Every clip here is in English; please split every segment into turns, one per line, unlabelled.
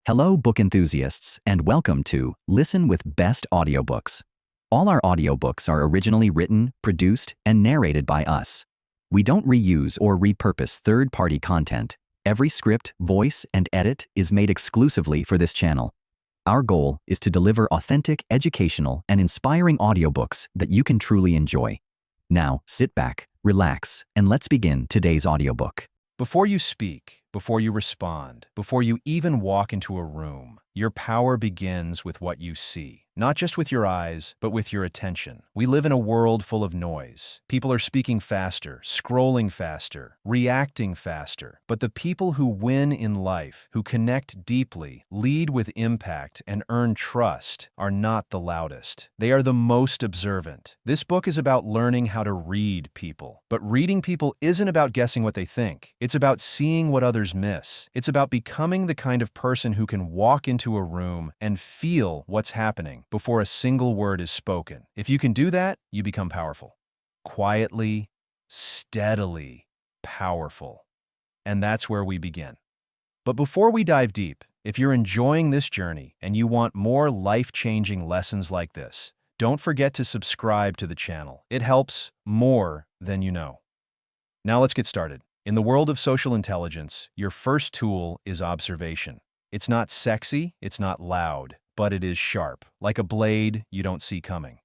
Hello, book enthusiasts, and welcome to Listen with Best Audiobooks. All our audiobooks are originally written, produced, and narrated by us. We don't reuse or repurpose third-party content. Every script, voice, and edit is made exclusively for this channel. Our goal is to deliver authentic, educational, and inspiring audiobooks that you can truly enjoy. Now, sit back, relax, and let's begin today's audiobook.
Before you speak, before you respond, before you even walk into a room, your power begins with what you see. Not just with your eyes, but with your attention. We live in a world full of noise. People are speaking faster, scrolling faster, reacting faster. But the people who win in life, who connect deeply, lead with impact, and earn trust, are not the loudest. They are the most observant. This book is about learning how to read people. But reading people isn't about guessing what they think. It's about seeing what others miss. It's about becoming the kind of person who can walk into a room and feel what's happening before a single word is spoken. If you can do that, you become powerful. Quietly, steadily powerful. And that's where we begin. But before we dive deep, if you're enjoying this journey and you want more life-changing lessons like this, don't forget to subscribe to the channel. It helps more than you know. Now let's get started. In the world of social intelligence, your first tool is observation. It's not sexy, it's not loud, but it is sharp, like a blade you don't see coming.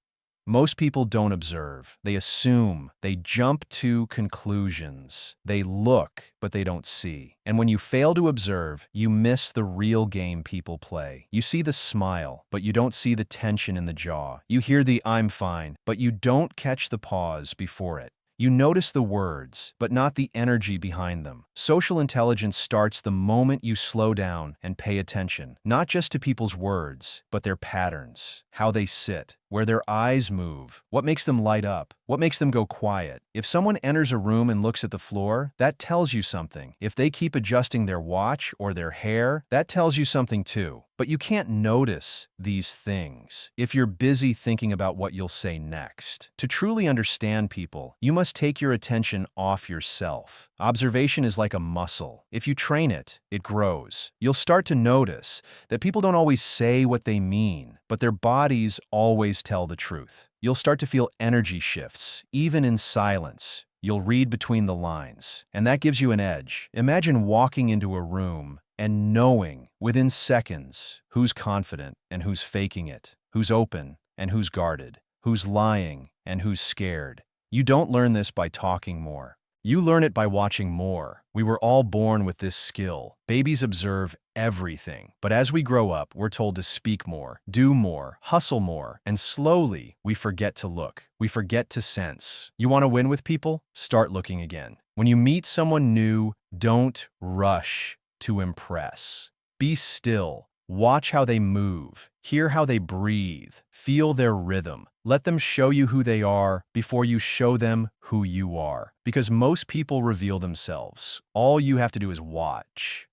Most people don't observe. They assume. They jump to conclusions. They look, but they don't see. And when you fail to observe, you miss the real game people play. You see the smile, but you don't see the tension in the jaw. You hear the "I'm fine," but you don't catch the pause before it. You notice the words, but not the energy behind them. Social intelligence starts the moment you slow down and pay attention, not just to people's words, but their patterns, how they sit, where their eyes move, what makes them light up, what makes them go quiet. If someone enters a room and looks at the floor, that tells you something. If they keep adjusting their watch or their hair, that tells you something too. But you can't notice these things if you're busy thinking about what you'll say next. To truly understand people, you must take your attention off yourself. Observation is like a muscle. If you train it, it grows. You'll start to notice that people don't always say what they mean, but their bodies always tell the truth. You'll start to feel energy shifts, even in silence. You'll read between the lines, and that gives you an edge. Imagine walking into a room and knowing within seconds who's confident and who's faking it, who's open and who's guarded, who's lying and who's scared. You don't learn this by talking more. You learn it by watching more. We were all born with this skill. Babies observe everything. But as we grow up, we're told to speak more, do more, hustle more, and slowly we forget to look. We forget to sense. You want to win with people? Start looking again. When you meet someone new, don't rush to impress. Be still. Watch how they move. Hear how they breathe. Feel their rhythm. Let them show you who they are before you show them who you are. Because most people reveal themselves. All you have to do is watch.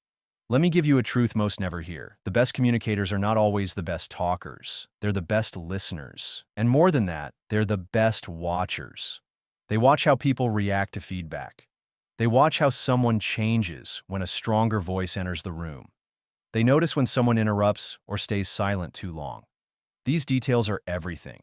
Let me give you a truth most never hear. The best communicators are not always the best talkers. They're the best listeners. And more than that, they're the best watchers. They watch how people react to feedback. They watch how someone changes when a stronger voice enters the room. They notice when someone interrupts or stays silent too long. These details are everything.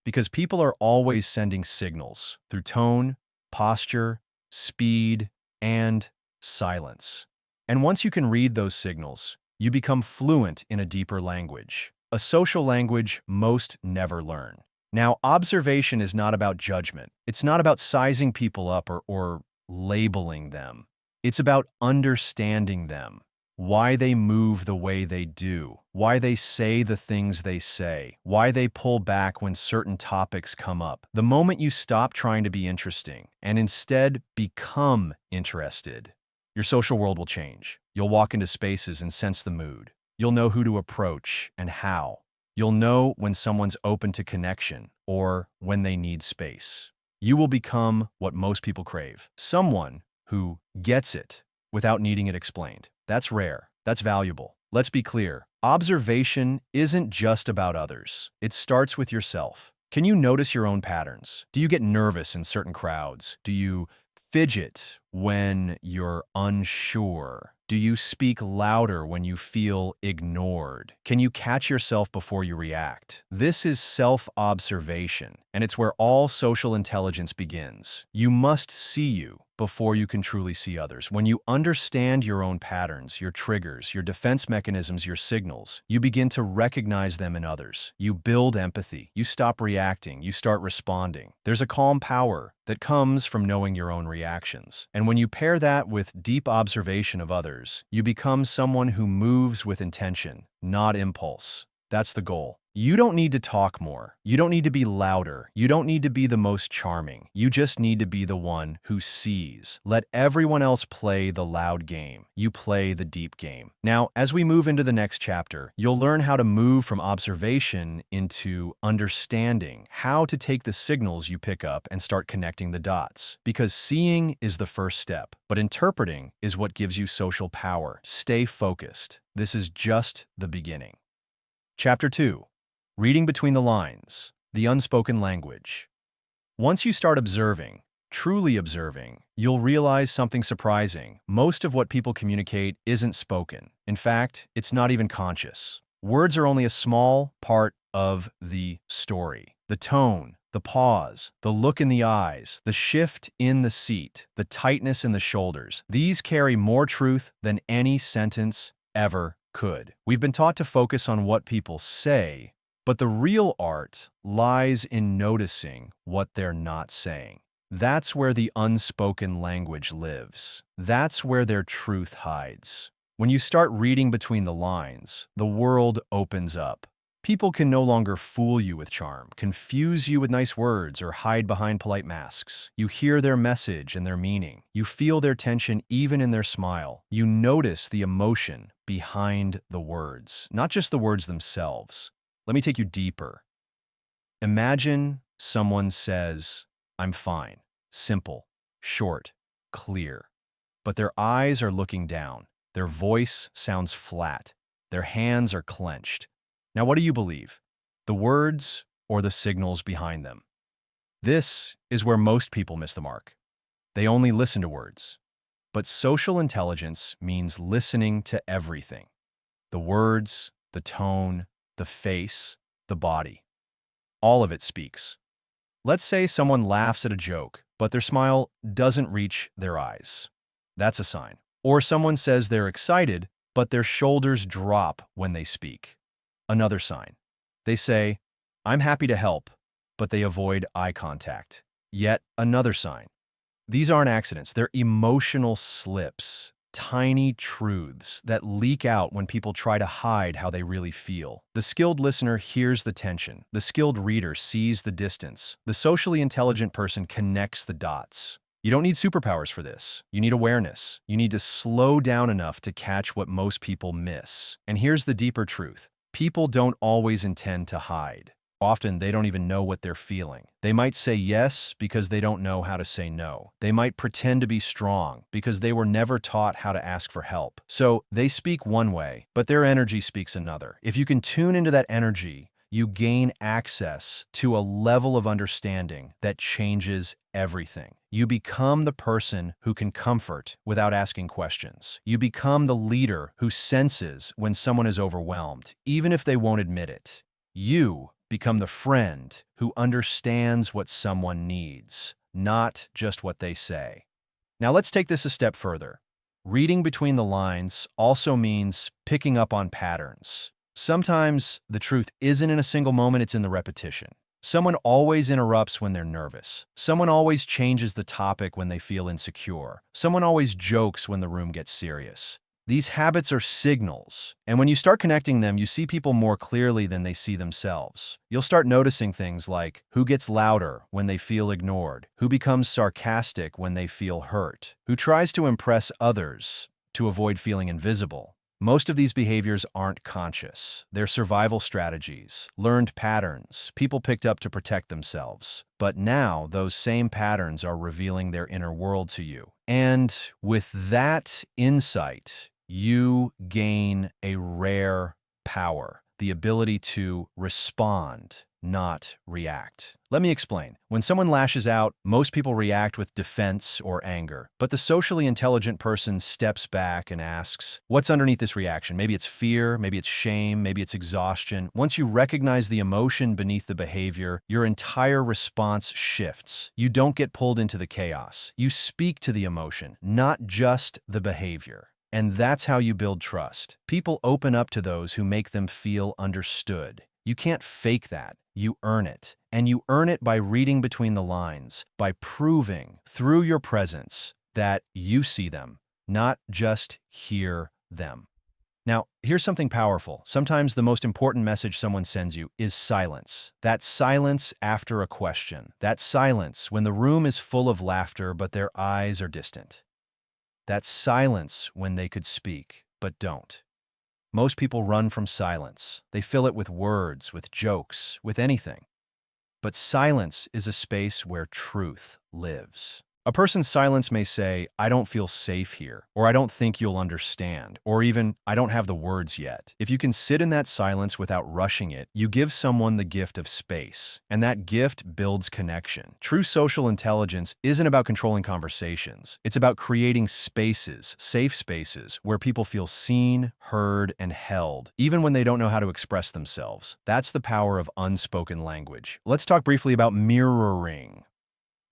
Because people are always sending signals through tone, posture, speed, and silence. And once you can read those signals, you become fluent in a deeper language, a social language most never learn. Now, observation is not about judgment. It's not about sizing people up or labeling them. It's about understanding them. Why they move the way they do, why they say the things they say, why they pull back when certain topics come up. The moment you stop trying to be interesting and instead become interested, your social world will change. You'll walk into spaces and sense the mood. You'll know who to approach and how. You'll know when someone's open to connection or when they need space. You will become what most people crave, someone who gets it without needing it explained. That's rare. That's valuable. Let's be clear. Observation isn't just about others. It starts with yourself. Can you notice your own patterns? Do you get nervous in certain crowds? Do you fidget when you're unsure? Do you speak louder when you feel ignored? Can you catch yourself before you react? This is self-observation, and it's where all social intelligence begins. You must see you before you can truly see others. When you understand your own patterns, your triggers, your defense mechanisms, your signals, you begin to recognize them in others. You build empathy. You stop reacting. You start responding. There's a calm power that comes from knowing your own reactions. And when you pair that with deep observation of others, you become someone who moves with intention, not impulse. That's the goal. You don't need to talk more. You don't need to be louder. You don't need to be the most charming. You just need to be the one who sees. Let everyone else play the loud game. You play the deep game. Now, as we move into the next chapter, you'll learn how to move from observation into understanding, how to take the signals you pick up and start connecting the dots. Because seeing is the first step, but interpreting is what gives you social power. Stay focused. This is just the beginning. Chapter 2. Reading between the lines, the unspoken language. Once you start observing, truly observing, you'll realize something surprising. Most of what people communicate isn't spoken. In fact, it's not even conscious. Words are only a small part of the story. The tone, the pause, the look in the eyes, the shift in the seat, the tightness in the shoulders. These carry more truth than any sentence ever could. We've been taught to focus on what people say, but the real art lies in noticing what they're not saying. That's where the unspoken language lives. That's where their truth hides. When you start reading between the lines, the world opens up. People can no longer fool you with charm, confuse you with nice words, or hide behind polite masks. You hear their message and their meaning. You feel their tension even in their smile. You notice the emotion behind the words, not just the words themselves. Let me take you deeper. Imagine someone says, "I'm fine." Simple, short, clear. But their eyes are looking down. Their voice sounds flat. Their hands are clenched. Now, what do you believe? The words or the signals behind them? This is where most people miss the mark. They only listen to words. But social intelligence means listening to everything. The words, the tone, the face, the body. All of it speaks. Let's say someone laughs at a joke, but their smile doesn't reach their eyes. That's a sign. Or someone says they're excited, but their shoulders drop when they speak. Another sign. They say, "I'm happy to help," but they avoid eye contact. Yet another sign. These aren't accidents. They're emotional slips, tiny truths that leak out when people try to hide how they really feel. The skilled listener hears the tension. The skilled reader sees the distance. The socially intelligent person connects the dots. You don't need superpowers for this. You need awareness. You need to slow down enough to catch what most people miss. And here's the deeper truth. People don't always intend to hide. Often, they don't even know what they're feeling. They might say yes because they don't know how to say no. They might pretend to be strong because they were never taught how to ask for help. So they speak one way, but their energy speaks another. If you can tune into that energy, you gain access to a level of understanding that changes everything. You become the person who can comfort without asking questions. You become the leader who senses when someone is overwhelmed, even if they won't admit it. You become the friend who understands what someone needs, not just what they say. Now let's take this a step further. Reading between the lines also means picking up on patterns. Sometimes the truth isn't in a single moment, it's in the repetition. Someone always interrupts when they're nervous. Someone always changes the topic when they feel insecure. Someone always jokes when the room gets serious. These habits are signals, and when you start connecting them, you see people more clearly than they see themselves. You'll start noticing things like who gets louder when they feel ignored, who becomes sarcastic when they feel hurt, who tries to impress others to avoid feeling invisible. Most of these behaviors aren't conscious. They're survival strategies, learned patterns, people picked up to protect themselves. But now, those same patterns are revealing their inner world to you. And with that insight, you gain a rare power, the ability to respond not react. Let me explain. When someone lashes out, most people react with defense or anger. But the socially intelligent person steps back and asks, what's underneath this reaction? Maybe it's fear, maybe it's shame, maybe it's exhaustion. Once you recognize the emotion beneath the behavior, your entire response shifts. You don't get pulled into the chaos. You speak to the emotion, not just the behavior. And that's how you build trust. People open up to those who make them feel understood. You can't fake that. You earn it. And you earn it by reading between the lines, by proving through your presence that you see them, not just hear them. Now, here's something powerful. Sometimes the most important message someone sends you is silence. That silence after a question. That silence when the room is full of laughter but their eyes are distant. That silence when they could speak, but don't. Most people run from silence. They fill it with words, with jokes, with anything. But silence is a space where truth lives. A person's silence may say, I don't feel safe here, or I don't think you'll understand, or even, I don't have the words yet. If you can sit in that silence without rushing it, you give someone the gift of space, and that gift builds connection. True social intelligence isn't about controlling conversations. It's about creating spaces, safe spaces, where people feel seen, heard, and held, even when they don't know how to express themselves. That's the power of unspoken language. Let's talk briefly about mirroring.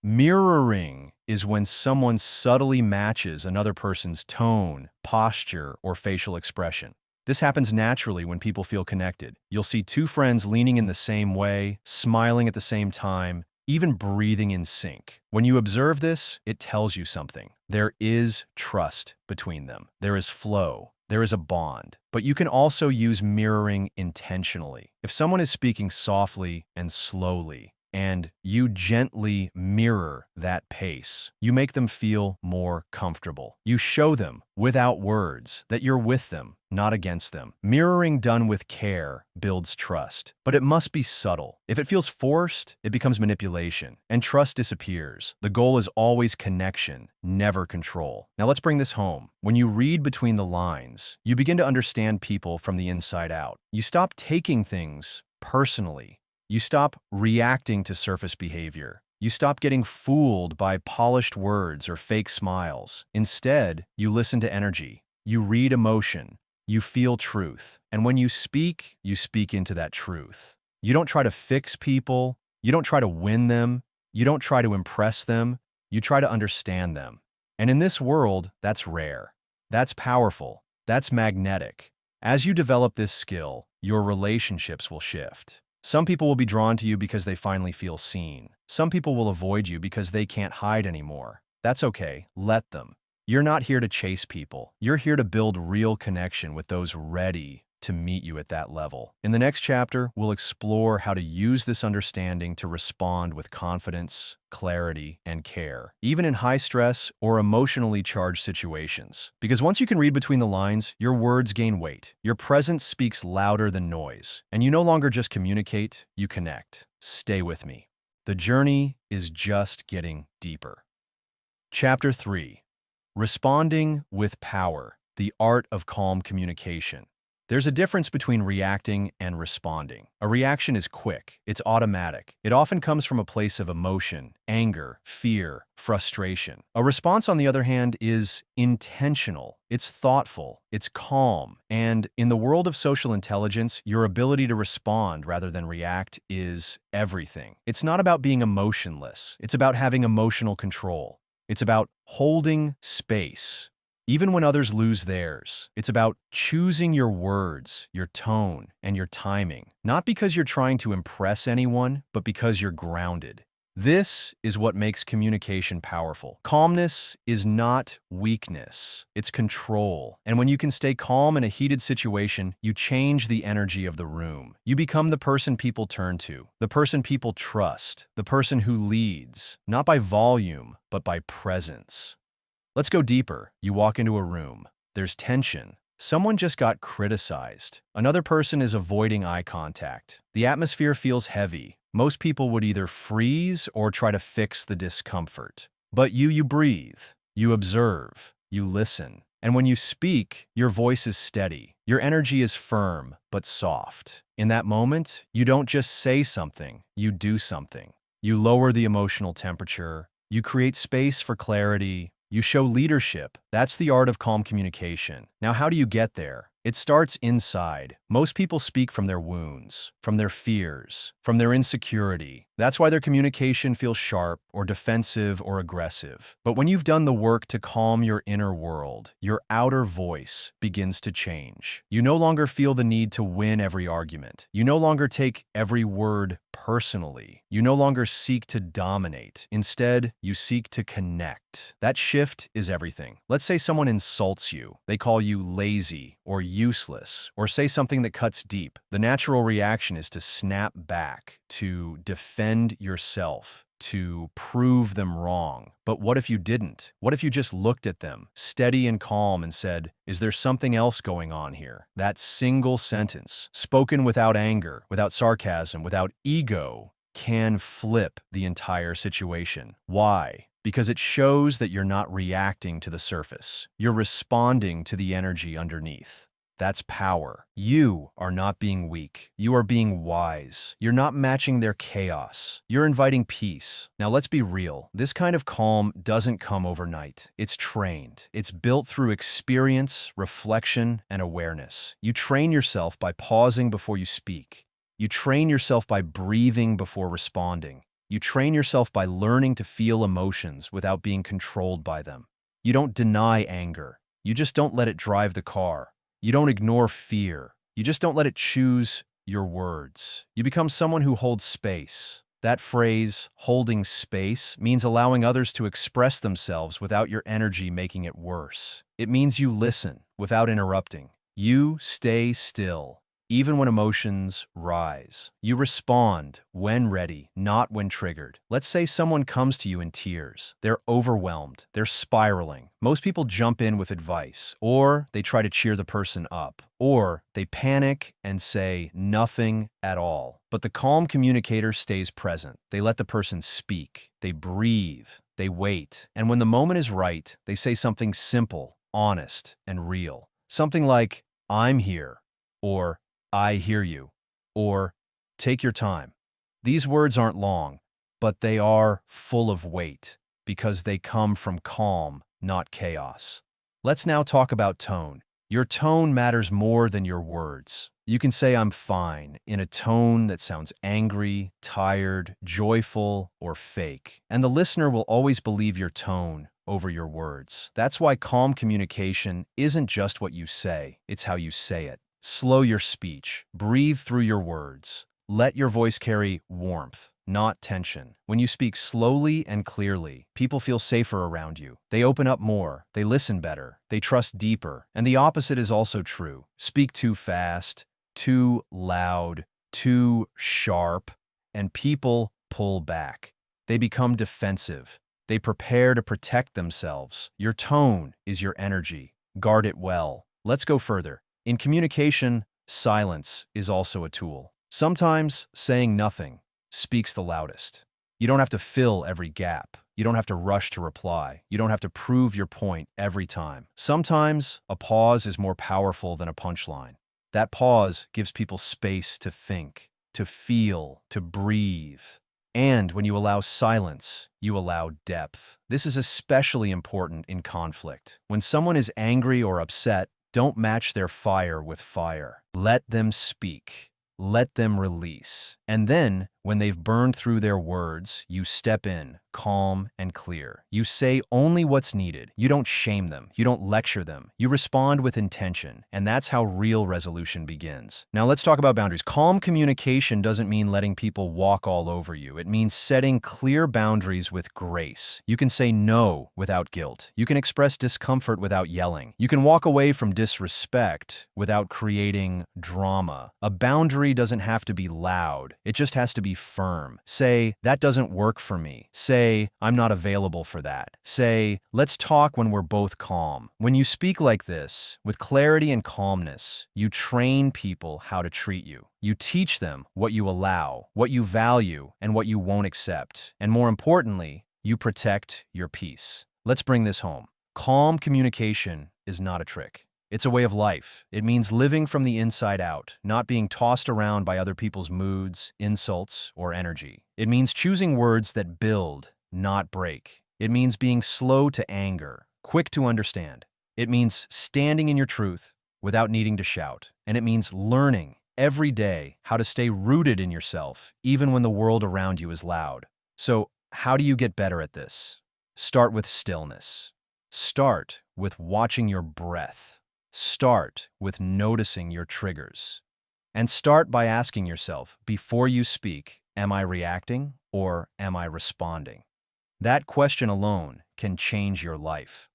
Mirroring is when someone subtly matches another person's tone, posture, or facial expression. This happens naturally when people feel connected. You'll see two friends leaning in the same way, smiling at the same time, even breathing in sync. When you observe this, it tells you something. There is trust between them. There is flow. There is a bond. But you can also use mirroring intentionally. If someone is speaking softly and slowly, and you gently mirror that pace, you make them feel more comfortable. You show them, without words, that you're with them, not against them. Mirroring done with care builds trust, but it must be subtle. If it feels forced, it becomes manipulation, and trust disappears. The goal is always connection, never control. Now let's bring this home. When you read between the lines, you begin to understand people from the inside out. You stop taking things personally. You stop reacting to surface behavior. You stop getting fooled by polished words or fake smiles. Instead, you listen to energy. You read emotion. You feel truth. And when you speak into that truth. You don't try to fix people. You don't try to win them. You don't try to impress them. You try to understand them. And in this world, that's rare. That's powerful. That's magnetic. As you develop this skill, your relationships will shift. Some people will be drawn to you because they finally feel seen. Some people will avoid you because they can't hide anymore. That's okay. Let them. You're not here to chase people. You're here to build real connection with those ready to meet you at that level. In the next chapter, we'll explore how to use this understanding to respond with confidence, clarity, and care, even in high-stress or emotionally charged situations. Because once you can read between the lines, your words gain weight. Your presence speaks louder than noise. And you no longer just communicate, you connect. Stay with me. The journey is just getting deeper. Chapter 3. Responding with Power, the Art of Calm Communication. There's a difference between reacting and responding. A reaction is quick. It's automatic. It often comes from a place of emotion, anger, fear, frustration. A response, on the other hand, is intentional. It's thoughtful. It's calm. And in the world of social intelligence, your ability to respond rather than react is everything. It's not about being emotionless. It's about having emotional control. It's about holding space. Even when others lose theirs, it's about choosing your words, your tone, and your timing, not because you're trying to impress anyone, but because you're grounded. This is what makes communication powerful. Calmness is not weakness, it's control. And when you can stay calm in a heated situation, you change the energy of the room. You become the person people turn to, the person people trust, the person who leads, not by volume, but by presence. Let's go deeper. You walk into a room. There's tension. Someone just got criticized. Another person is avoiding eye contact. The atmosphere feels heavy. Most people would either freeze or try to fix the discomfort. But you breathe. You observe. You listen. And when you speak, your voice is steady. Your energy is firm but soft. In that moment, you don't just say something, you do something. You lower the emotional temperature, you create space for clarity, you show leadership. That's the art of calm communication. Now, how do you get there? It starts inside. Most people speak from their wounds, from their fears, from their insecurity. That's why their communication feels sharp or defensive or aggressive. But when you've done the work to calm your inner world, your outer voice begins to change. You no longer feel the need to win every argument. You no longer take every word personally. You no longer seek to dominate. Instead, you seek to connect. That shift is everything. Let's say someone insults you. They call you lazy or useless, or say something that cuts deep. The natural reaction is to snap back, to defend yourself, to prove them wrong. But what if you didn't? What if you just looked at them, steady and calm, and said, "Is there something else going on here?" That single sentence, spoken without anger, without sarcasm, without ego, can flip the entire situation. Why? Because it shows that you're not reacting to the surface. You're responding to the energy underneath. That's power. You are not being weak. You are being wise. You're not matching their chaos. You're inviting peace. Now let's be real. This kind of calm doesn't come overnight. It's trained. It's built through experience, reflection, and awareness. You train yourself by pausing before you speak. You train yourself by breathing before responding. You train yourself by learning to feel emotions without being controlled by them. You don't deny anger. You just don't let it drive the car. You don't ignore fear. You just don't let it choose your words. You become someone who holds space. That phrase, holding space, means allowing others to express themselves without your energy making it worse. It means you listen without interrupting. You stay still. Even when emotions rise, you respond when ready, not when triggered. Let's say someone comes to you in tears. They're overwhelmed. They're spiraling. Most people jump in with advice, or they try to cheer the person up, or they panic and say nothing at all. But the calm communicator stays present. They let the person speak. They breathe. They wait. And when the moment is right, they say something simple, honest, and real. Something like, "I'm here," or "I hear you," or "Take your time." These words aren't long, but they are full of weight because they come from calm, not chaos. Let's now talk about tone. Your tone matters more than your words. You can say "I'm fine" in a tone that sounds angry, tired, joyful, or fake, and the listener will always believe your tone over your words. That's why calm communication isn't just what you say, it's how you say it. Slow your speech. Breathe through your words. Let your voice carry warmth, not tension. When you speak slowly and clearly, people feel safer around you. They open up more. They listen better. They trust deeper. And the opposite is also true. Speak too fast, too loud, too sharp, and people pull back. They become defensive. They prepare to protect themselves. Your tone is your energy. Guard it well. Let's go further. In communication, silence is also a tool. Sometimes saying nothing speaks the loudest. You don't have to fill every gap. You don't have to rush to reply. You don't have to prove your point every time. Sometimes a pause is more powerful than a punchline. That pause gives people space to think, to feel, to breathe. And when you allow silence, you allow depth. This is especially important in conflict. When someone is angry or upset, don't match their fire with fire. Let them speak. Let them release. And then, when they've burned through their words, you step in, calm and clear. You say only what's needed. You don't shame them. You don't lecture them. You respond with intention. And that's how real resolution begins. Now let's talk about boundaries. Calm communication doesn't mean letting people walk all over you. It means setting clear boundaries with grace. You can say no without guilt. You can express discomfort without yelling. You can walk away from disrespect without creating drama. A boundary doesn't have to be loud. It just has to be firm. Say, "That doesn't work for me." Say, "I'm not available for that." Say, "Let's talk when we're both calm." When you speak like this, with clarity and calmness, you train people how to treat you. You teach them what you allow, what you value, and what you won't accept. And more importantly, you protect your peace. Let's bring this home. Calm communication is not a trick. It's a way of life. It means living from the inside out, not being tossed around by other people's moods, insults, or energy. It means choosing words that build, not break. It means being slow to anger, quick to understand. It means standing in your truth without needing to shout. And it means learning every day how to stay rooted in yourself, even when the world around you is loud. So, how do you get better at this? Start with stillness. Start with watching your breath. Start with noticing your triggers. And start by asking yourself, before you speak, am I reacting or am I responding? That question alone can change your life.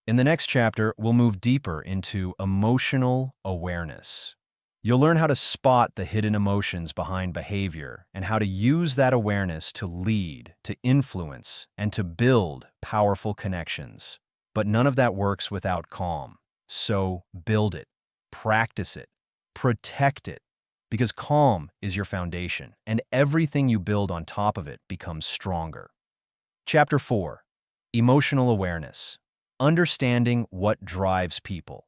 In the next chapter, we'll move deeper into emotional awareness. You'll learn how to spot the hidden emotions behind behavior and how to use that awareness to lead, to influence, and to build powerful connections. But none of that works without calm. So build it, practice it, protect it, because calm is your foundation, and everything you build on top of it becomes stronger. Chapter 4. Emotional Awareness. Understanding what drives people.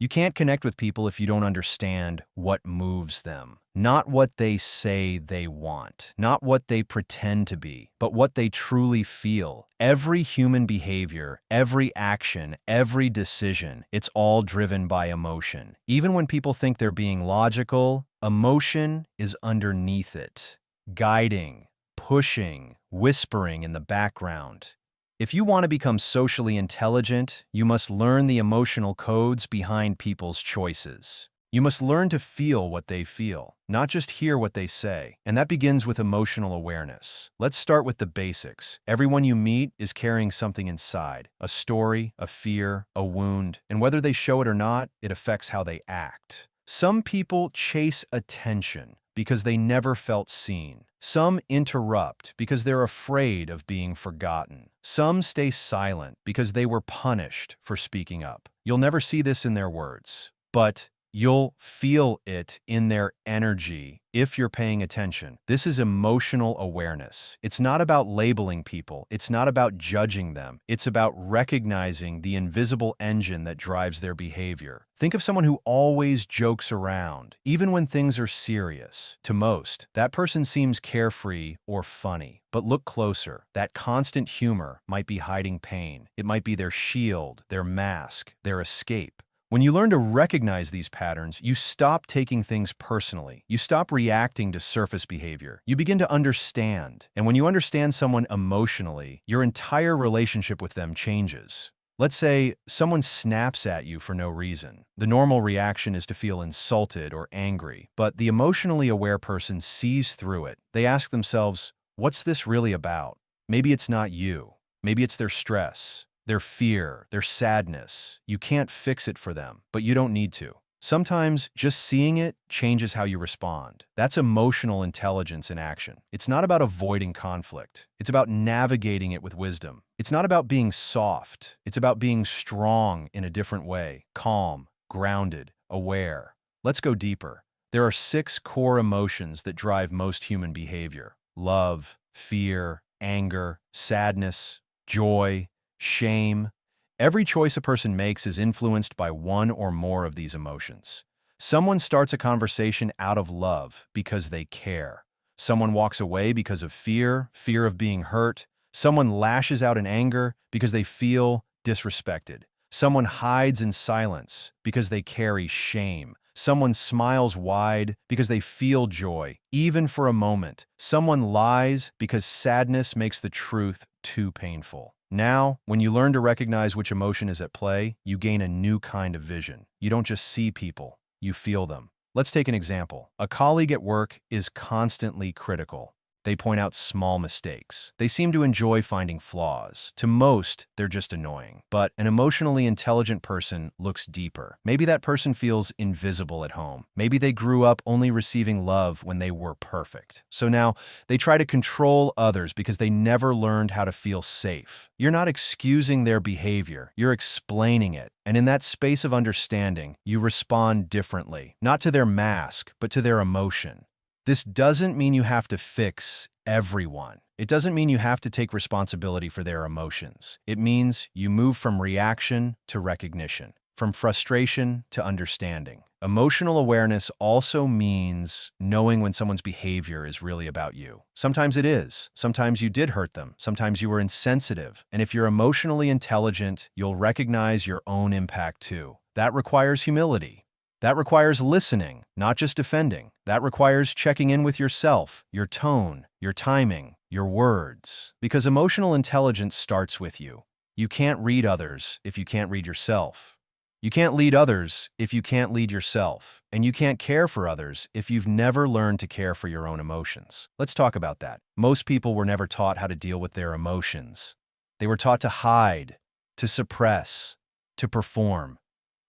You can't connect with people if you don't understand what moves them. Not what they say they want, not what they pretend to be, but what they truly feel. Every human behavior, every action, every decision, it's all driven by emotion. Even when people think they're being logical, emotion is underneath it, guiding, pushing, whispering in the background. If you want to become socially intelligent, you must learn the emotional codes behind people's choices. You must learn to feel what they feel, not just hear what they say. And that begins with emotional awareness. Let's start with the basics. Everyone you meet is carrying something inside, a story, a fear, a wound, and whether they show it or not, it affects how they act. Some people chase attention because they never felt seen. Some interrupt because they're afraid of being forgotten. Some stay silent because they were punished for speaking up. You'll never see this in their words, but you'll feel it in their energy if you're paying attention. This is emotional awareness. It's not about labeling people. It's not about judging them. It's about recognizing the invisible engine that drives their behavior. Think of someone who always jokes around, even when things are serious. To most, that person seems carefree or funny. But look closer. That constant humor might be hiding pain. It might be their shield, their mask, their escape. When you learn to recognize these patterns, you stop taking things personally. You stop reacting to surface behavior. You begin to understand. And when you understand someone emotionally, your entire relationship with them changes. Let's say someone snaps at you for no reason. The normal reaction is to feel insulted or angry, but the emotionally aware person sees through it. They ask themselves, what's this really about? Maybe it's not you. Maybe it's their stress, their fear, their sadness. You can't fix it for them, but you don't need to. Sometimes just seeing it changes how you respond. That's emotional intelligence in action. It's not about avoiding conflict. It's about navigating it with wisdom. It's not about being soft. It's about being strong in a different way, calm, grounded, aware. Let's go deeper. There are 6 core emotions that drive most human behavior: love, fear, anger, sadness, joy, shame. Every choice a person makes is influenced by one or more of these emotions. Someone starts a conversation out of love because they care. Someone walks away because of fear of being hurt. Someone lashes out in anger because they feel disrespected. Someone hides in silence because they carry shame. Someone smiles wide because they feel joy, even for a moment. Someone lies because sadness makes the truth too painful. Now, when you learn to recognize which emotion is at play, you gain a new kind of vision. You don't just see people, you feel them. Let's take an example. A colleague at work is constantly critical. They point out small mistakes. They seem to enjoy finding flaws. To most, they're just annoying. But an emotionally intelligent person looks deeper. Maybe that person feels invisible at home. Maybe they grew up only receiving love when they were perfect. So now they try to control others because they never learned how to feel safe. You're not excusing their behavior. You're explaining it. And in that space of understanding, you respond differently, not to their mask, but to their emotion. This doesn't mean you have to fix everyone. It doesn't mean you have to take responsibility for their emotions. It means you move from reaction to recognition. from frustration to understanding. Emotional awareness also means knowing when someone's behavior is really about you. Sometimes it is. Sometimes you did hurt them. Sometimes you were insensitive. And if you're emotionally intelligent, you'll recognize your own impact too. That requires humility. That requires listening, not just defending. That requires checking in with yourself, your tone, your timing, your words. Because emotional intelligence starts with you. You can't read others if you can't read yourself. You can't lead others if you can't lead yourself. And you can't care for others if you've never learned to care for your own emotions. Let's talk about that. Most people were never taught how to deal with their emotions. They were taught to hide, to suppress, to perform.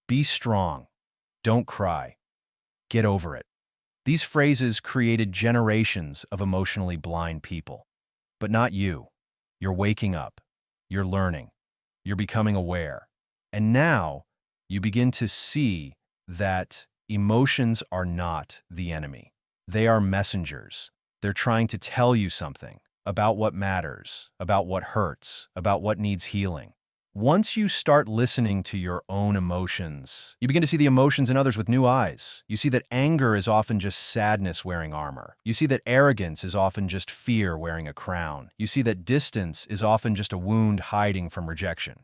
Be strong. Don't cry. Get over it. These phrases created generations of emotionally blind people. But not you. You're waking up. You're learning. You're becoming aware. And now, you begin to see that emotions are not the enemy. They are messengers. They're trying to tell you something about what matters, about what hurts, about what needs healing. Once you start listening to your own emotions, you begin to see the emotions in others with new eyes. You see that anger is often just sadness wearing armor. You see that arrogance is often just fear wearing a crown. You see that distance is often just a wound hiding from rejection.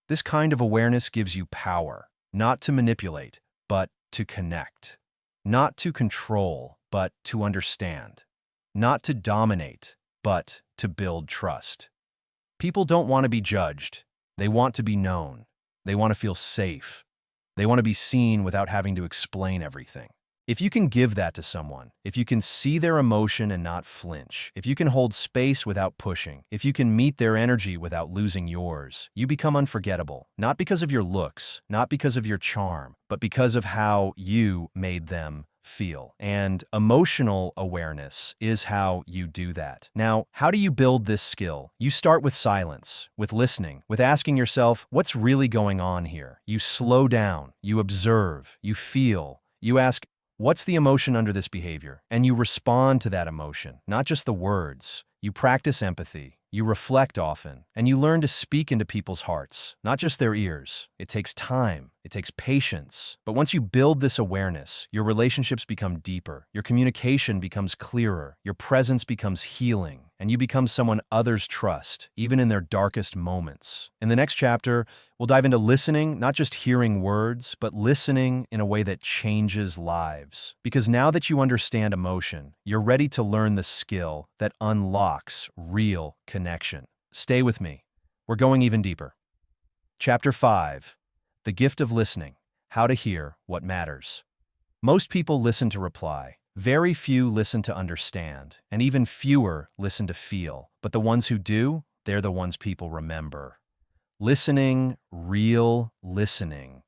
This kind of awareness gives you power, not to manipulate, but to connect. Not to control, but to understand. Not to dominate, but to build trust. People don't want to be judged. They want to be known. They want to feel safe. They want to be seen without having to explain everything. If you can give that to someone, if you can see their emotion and not flinch, if you can hold space without pushing, if you can meet their energy without losing yours, you become unforgettable, not because of your looks, not because of your charm, but because of how you made them feel. And emotional awareness is how you do that. Now, how do you build this skill? You start with silence, with listening, with asking yourself, what's really going on here? You slow down, you observe, you feel, you ask, what's the emotion under this behavior? And you respond to that emotion, not just the words. You practice empathy, you reflect often, and you learn to speak into people's hearts, not just their ears. It takes time, it takes patience. But once you build this awareness, your relationships become deeper, your communication becomes clearer, your presence becomes healing, and you become someone others trust, even in their darkest moments. In the next chapter, we'll dive into listening, not just hearing words, but listening in a way that changes lives. Because now that you understand emotion, you're ready to learn the skill that unlocks real connection. Stay with me. We're going even deeper. Chapter 5. The Gift of Listening. How to Hear What Matters. Most people listen to reply. Very few listen to understand, and even fewer listen to feel. But the ones who do, they're the ones people remember. Listening, real listening,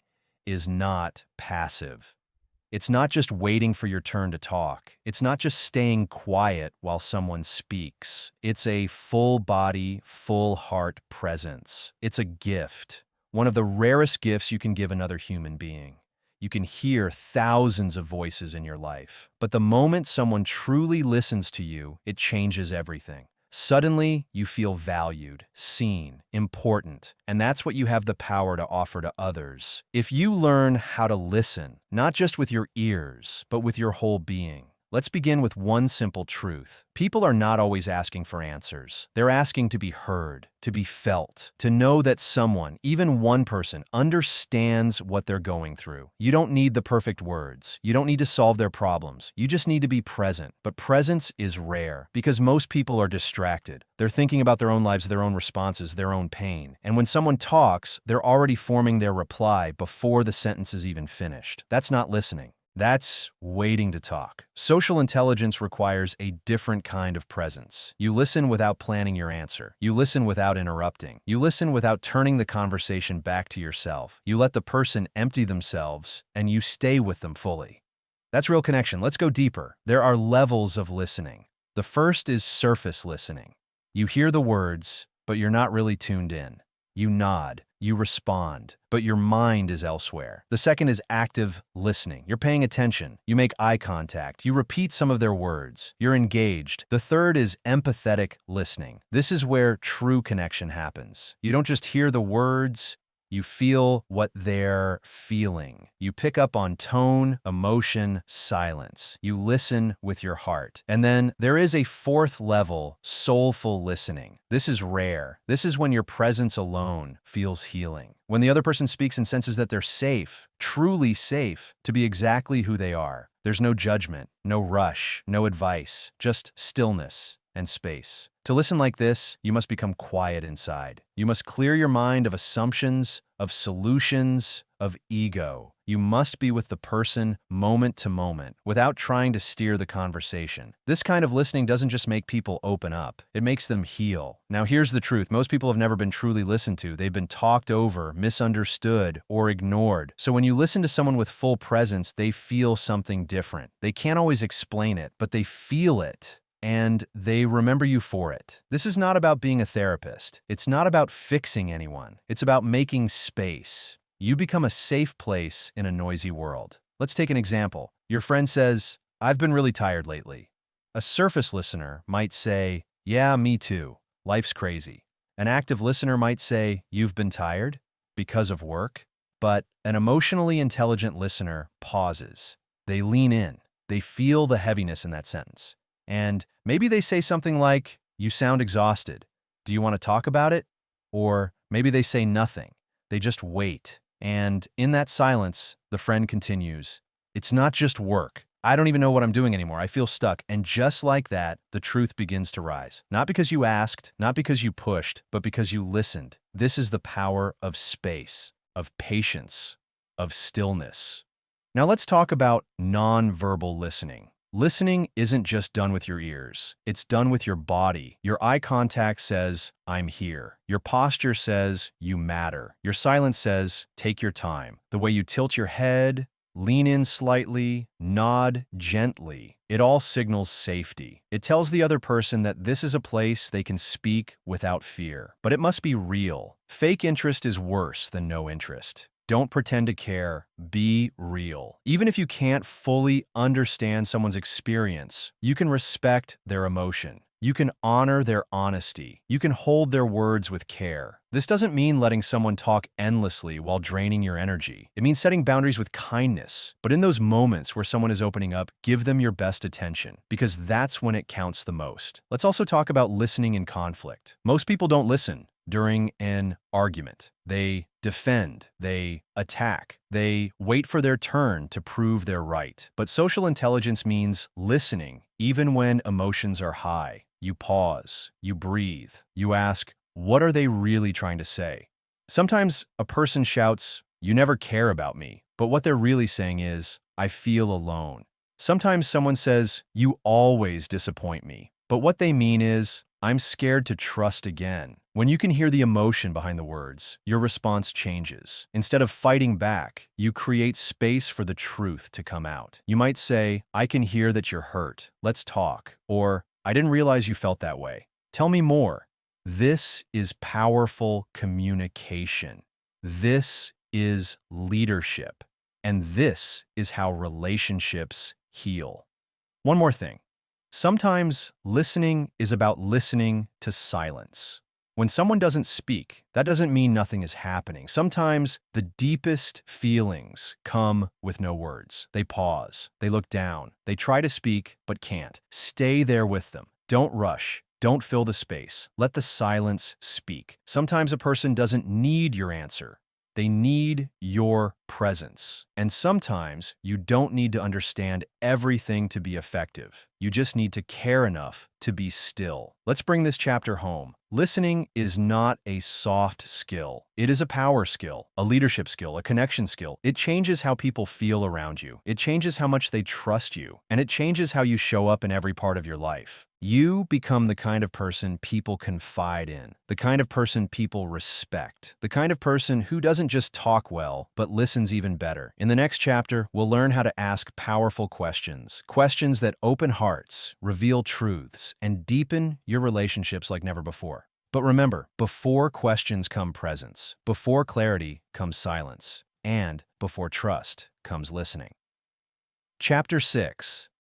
is not passive. It's not just waiting for your turn to talk. It's not just staying quiet while someone speaks. It's a full body, full heart presence. It's a gift, one of the rarest gifts you can give another human being. You can hear thousands of voices in your life, but the moment someone truly listens to you, it changes everything. Suddenly, you feel valued, seen, important, and that's what you have the power to offer to others. If you learn how to listen, not just with your ears, but with your whole being. Let's begin with one simple truth. People are not always asking for answers. They're asking to be heard, to be felt, to know that someone, even one person, understands what they're going through. You don't need the perfect words. You don't need to solve their problems. You just need to be present. But presence is rare because most people are distracted. They're thinking about their own lives, their own responses, their own pain. And when someone talks, they're already forming their reply before the sentence is even finished. That's not listening. That's waiting to talk. Social intelligence requires a different kind of presence. You listen without planning your answer. You listen without interrupting. You listen without turning the conversation back to yourself. You let the person empty themselves, and you stay with them fully. That's real connection. Let's go deeper. There are levels of listening. The first is surface listening. You hear the words, but you're not really tuned in. You nod, you respond, but your mind is elsewhere. The second is active listening. You're paying attention. You make eye contact. You repeat some of their words. You're engaged. The third is empathetic listening. This is where true connection happens. You don't just hear the words, You feel what they're feeling. You pick up on tone, emotion, silence. You listen with your heart. And then there is a fourth level, soulful listening. This is rare. This is when your presence alone feels healing. When the other person speaks and senses that they're safe, truly safe, to be exactly who they are. There's no judgment, no rush, no advice, just stillness and space. To listen like this, you must become quiet inside. You must clear your mind of assumptions, of solutions, of ego. You must be with the person moment to moment without trying to steer the conversation. This kind of listening doesn't just make people open up, it makes them heal. Now here's the truth. Most people have never been truly listened to. They've been talked over, misunderstood, or ignored. So when you listen to someone with full presence, they feel something different. They can't always explain it, but they feel it. And they remember you for it. This is not about being a therapist. It's not about fixing anyone. It's about making space. You become a safe place in a noisy world. Let's take an example. Your friend says, "I've been really tired lately." A surface listener might say, "Yeah, me too. Life's crazy." An active listener might say, "You've been tired? Because of work?" But an emotionally intelligent listener pauses. They lean in. They feel the heaviness in that sentence. And maybe they say something like, "You sound exhausted. Do you want to talk about it?" Or maybe they say nothing. They just wait. And in that silence, the friend continues, "It's not just work. I don't even know what I'm doing anymore. I feel stuck." And just like that, the truth begins to rise. Not because you asked, not because you pushed, but because you listened. This is the power of space, of patience, of stillness. Now let's talk about nonverbal listening. Listening isn't just done with your ears. It's done with your body. Your eye contact says, "I'm here." Your posture says, "You matter." Your silence says, "Take your time." The way you tilt your head, lean in slightly, nod gently, it all signals safety. It tells the other person that this is a place they can speak without fear. But it must be real. Fake interest is worse than no interest. Don't pretend to care. Be real. Even if you can't fully understand someone's experience, you can respect their emotion. You can honor their honesty. You can hold their words with care. This doesn't mean letting someone talk endlessly while draining your energy. It means setting boundaries with kindness. But in those moments where someone is opening up, give them your best attention, because that's when it counts the most. Let's also talk about listening in conflict. Most people don't listen during an argument. They defend, they attack, they wait for their turn to prove they're right. But social intelligence means listening even when emotions are high. You pause, you breathe, you ask, what are they really trying to say? Sometimes a person shouts, "You never care about me," but what they're really saying is, "I feel alone." Sometimes someone says, "You always disappoint me," but what they mean is, "I'm scared to trust again." When you can hear the emotion behind the words, your response changes. Instead of fighting back, you create space for the truth to come out. You might say, "I can hear that you're hurt. Let's talk." Or, "I didn't realize you felt that way. Tell me more." This is powerful communication. This is leadership. And this is how relationships heal. One more thing. Sometimes listening is about listening to silence. When someone doesn't speak, that doesn't mean nothing is happening. Sometimes the deepest feelings come with no words. They pause, they look down, they try to speak, but can't. Stay there with them. Don't rush. Don't fill the space. Let the silence speak. Sometimes a person doesn't need your answer. They need your presence. And sometimes you don't need to understand everything to be effective. You just need to care enough to be still. Let's bring this chapter home. Listening is not a soft skill. It is a power skill, a leadership skill, a connection skill. It changes how people feel around you. It changes how much they trust you. And it changes how you show up in every part of your life. You become the kind of person people confide in, the kind of person people respect, the kind of person who doesn't just talk well, but listens even better. In the next chapter, we'll learn how to ask powerful questions, questions that open hearts, reveal truths, and deepen your relationships like never before. But remember, before questions come presence, before clarity comes silence, and before trust comes listening. Chapter 6.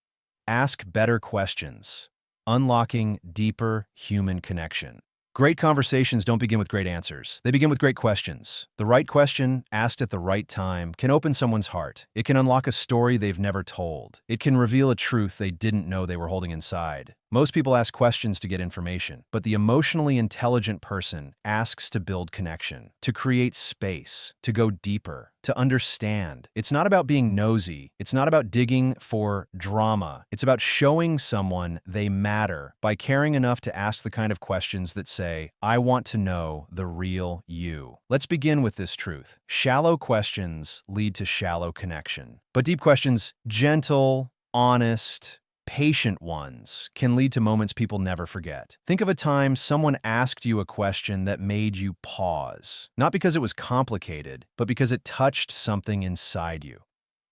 Ask better questions. Unlocking deeper human connection. Great conversations don't begin with great answers. They begin with great questions. The right question, asked at the right time, can open someone's heart. It can unlock a story they've never told. It can reveal a truth they didn't know they were holding inside. Most people ask questions to get information, but the emotionally intelligent person asks to build connection, to create space, to go deeper, to understand. It's not about being nosy. It's not about digging for drama. It's about showing someone they matter by caring enough to ask the kind of questions that say, I want to know the real you. Let's begin with this truth. Shallow questions lead to shallow connection. But deep questions, gentle, honest, patient ones, can lead to moments people never forget. Think of a time someone asked you a question that made you pause. Not because it was complicated, but because it touched something inside you.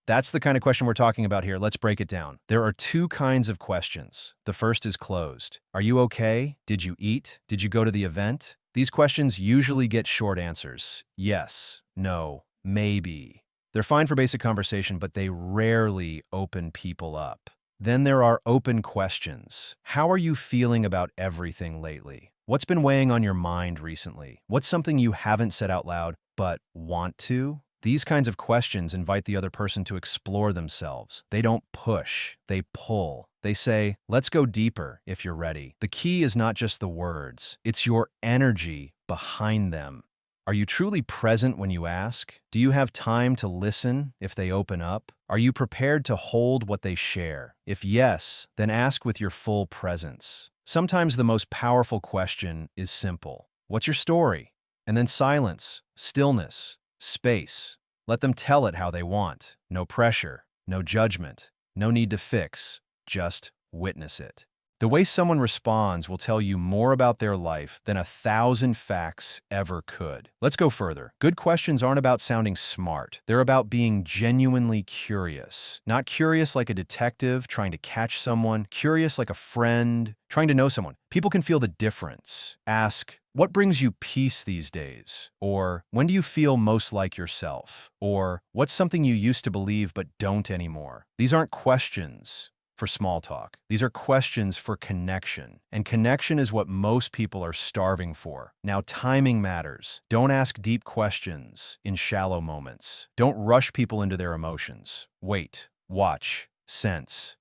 That's the kind of question we're talking about here. Let's break it down. There are two kinds of questions. The first is closed. Are you okay? Did you eat? Did you go to the event? These questions usually get short answers. Yes, no, maybe. They're fine for basic conversation, but they rarely open people up. Then there are open questions. How are you feeling about everything lately? What's been weighing on your mind recently? What's something you haven't said out loud but want to? These kinds of questions invite the other person to explore themselves. They don't push, they pull. They say, let's go deeper if you're ready. The key is not just the words, it's your energy behind them. Are you truly present when you ask? Do you have time to listen if they open up? Are you prepared to hold what they share? If yes, then ask with your full presence. Sometimes the most powerful question is simple. What's your story? And then silence, stillness, space. Let them tell it how they want. No pressure, no judgment, no need to fix. Just witness it. The way someone responds will tell you more about their life than 1,000 facts ever could. Let's go further. Good questions aren't about sounding smart. They're about being genuinely curious. Not curious like a detective trying to catch someone, curious like a friend trying to know someone. People can feel the difference. Ask, what brings you peace these days? Or, when do you feel most like yourself? Or, what's something you used to believe but don't anymore? These aren't questions for small talk. These are questions for connection. And connection is what most people are starving for. Now, timing matters. Don't ask deep questions in shallow moments. Don't rush people into their emotions. Wait, watch, sense.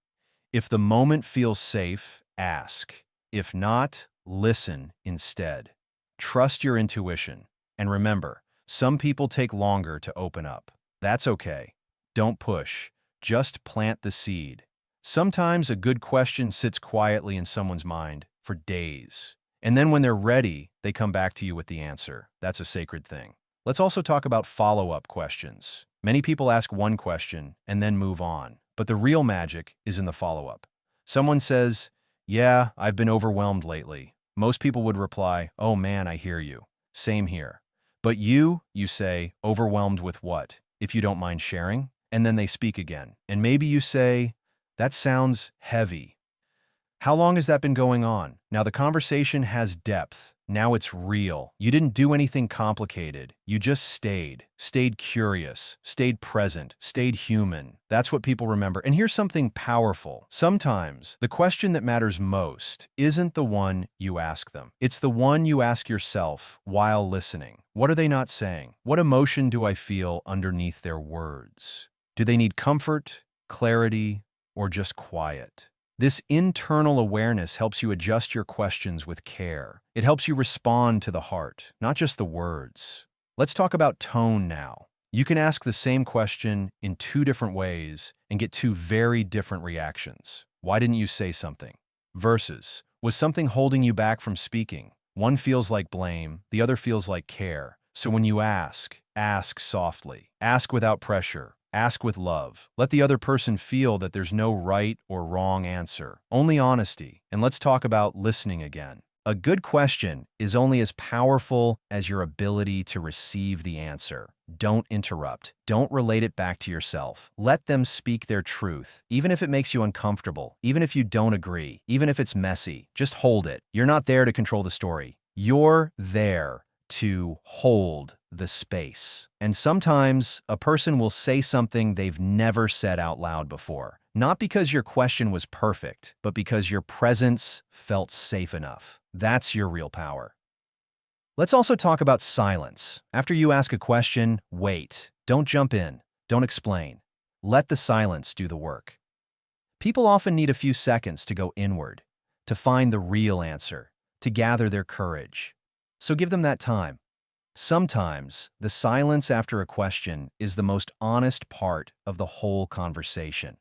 If the moment feels safe, ask. If not, listen instead. Trust your intuition. And remember, some people take longer to open up. That's okay. Don't push. Just plant the seed. Sometimes a good question sits quietly in someone's mind for days. And then when they're ready, they come back to you with the answer. That's a sacred thing. Let's also talk about follow-up questions. Many people ask one question and then move on. But the real magic is in the follow-up. Someone says, yeah, I've been overwhelmed lately. Most people would reply, oh man, I hear you. Same here. But you say, overwhelmed with what? If you don't mind sharing? And then they speak again. And maybe you say, that sounds heavy. How long has that been going on? Now the conversation has depth. Now it's real. You didn't do anything complicated. You just stayed curious, stayed present, stayed human. That's what people remember. And here's something powerful. Sometimes the question that matters most isn't the one you ask them. It's the one you ask yourself while listening. What are they not saying? What emotion do I feel underneath their words? Do they need comfort, clarity, or just quiet? This internal awareness helps you adjust your questions with care. It helps you respond to the heart, not just the words. Let's talk about tone now. You can ask the same question in two different ways and get two very different reactions. Why didn't you say something? Versus, was something holding you back from speaking? One feels like blame, the other feels like care. So when you ask softly. Ask without pressure. Ask with love. Let the other person feel that there's no right or wrong answer, only honesty. And let's talk about listening again. A good question is only as powerful as your ability to receive the answer. Don't interrupt. Don't relate it back to yourself. Let them speak their truth, even if it makes you uncomfortable, even if you don't agree, even if it's messy. Just hold it. You're not there to control the story. You're there to hold the space. And sometimes a person will say something they've never said out loud before. Not because your question was perfect, but because your presence felt safe enough. That's your real power. Let's also talk about silence. After you ask a question, wait. Don't jump in. Don't explain. Let the silence do the work. People often need a few seconds to go inward, to find the real answer, to gather their courage. So give them that time. Sometimes, the silence after a question is the most honest part of the whole conversation.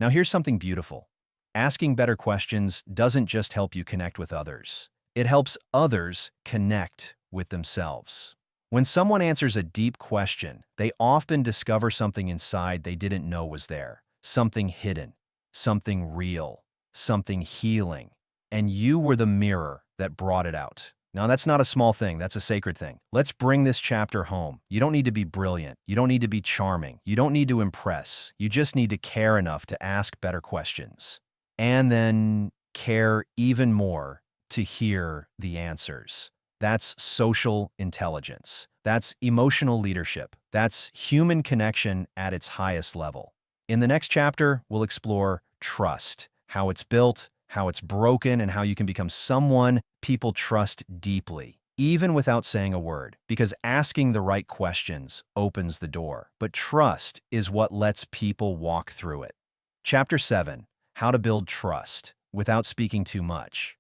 Now here's something beautiful. Asking better questions doesn't just help you connect with others. It helps others connect with themselves. When someone answers a deep question, they often discover something inside they didn't know was there. Something hidden, something real, something healing. And you were the mirror that brought it out. Now, that's not a small thing, that's a sacred thing. Let's bring this chapter home. You don't need to be brilliant. You don't need to be charming. You don't need to impress. You just need to care enough to ask better questions. And then care even more to hear the answers. That's social intelligence. That's emotional leadership. That's human connection at its highest level. In the next chapter, we'll explore trust, how it's built, how it's broken, and how you can become someone people trust deeply, even without saying a word, because asking the right questions opens the door. But trust is what lets people walk through it. Chapter 7, How to Build Trust Without Speaking Too Much.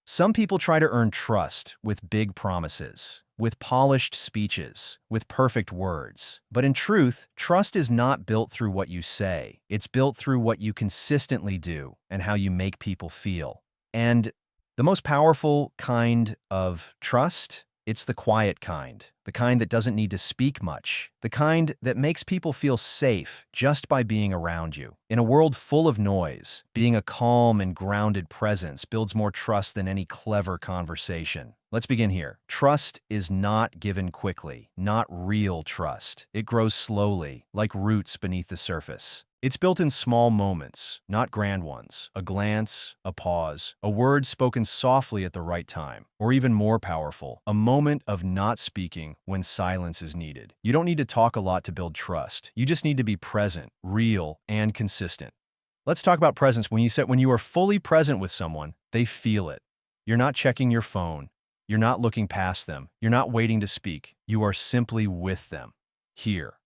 Some people try to earn trust with big promises, with polished speeches, with perfect words. But in truth, trust is not built through what you say. It's built through what you consistently do and how you make people feel. And the most powerful kind of trust, it's the quiet kind, the kind that doesn't need to speak much, the kind that makes people feel safe just by being around you. In a world full of noise, being a calm and grounded presence builds more trust than any clever conversation. Let's begin here. Trust is not given quickly, not real trust. It grows slowly, like roots beneath the surface. It's built in small moments, not grand ones. A glance, a pause, a word spoken softly at the right time, or even more powerful, a moment of not speaking when silence is needed. You don't need to talk a lot to build trust. You just need to be present, real, and consistent. Let's talk about presence. When you are fully present with someone, they feel it. You're not checking your phone. You're not looking past them. You're not waiting to speak. You are simply with them. Here.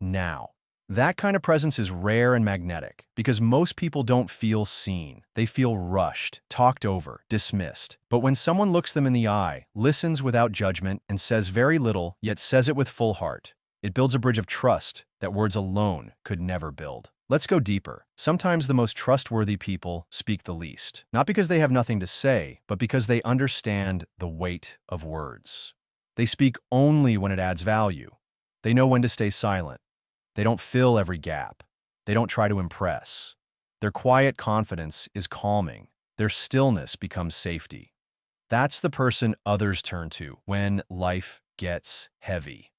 Now. That kind of presence is rare and magnetic because most people don't feel seen. They feel rushed, talked over, dismissed. But when someone looks them in the eye, listens without judgment, and says very little, yet says it with full heart, it builds a bridge of trust that words alone could never build. Let's go deeper. Sometimes the most trustworthy people speak the least, not because they have nothing to say, but because they understand the weight of words. They speak only when it adds value. They know when to stay silent. They don't fill every gap. They don't try to impress. Their quiet confidence is calming. Their stillness becomes safety. That's the person others turn to when life gets heavy.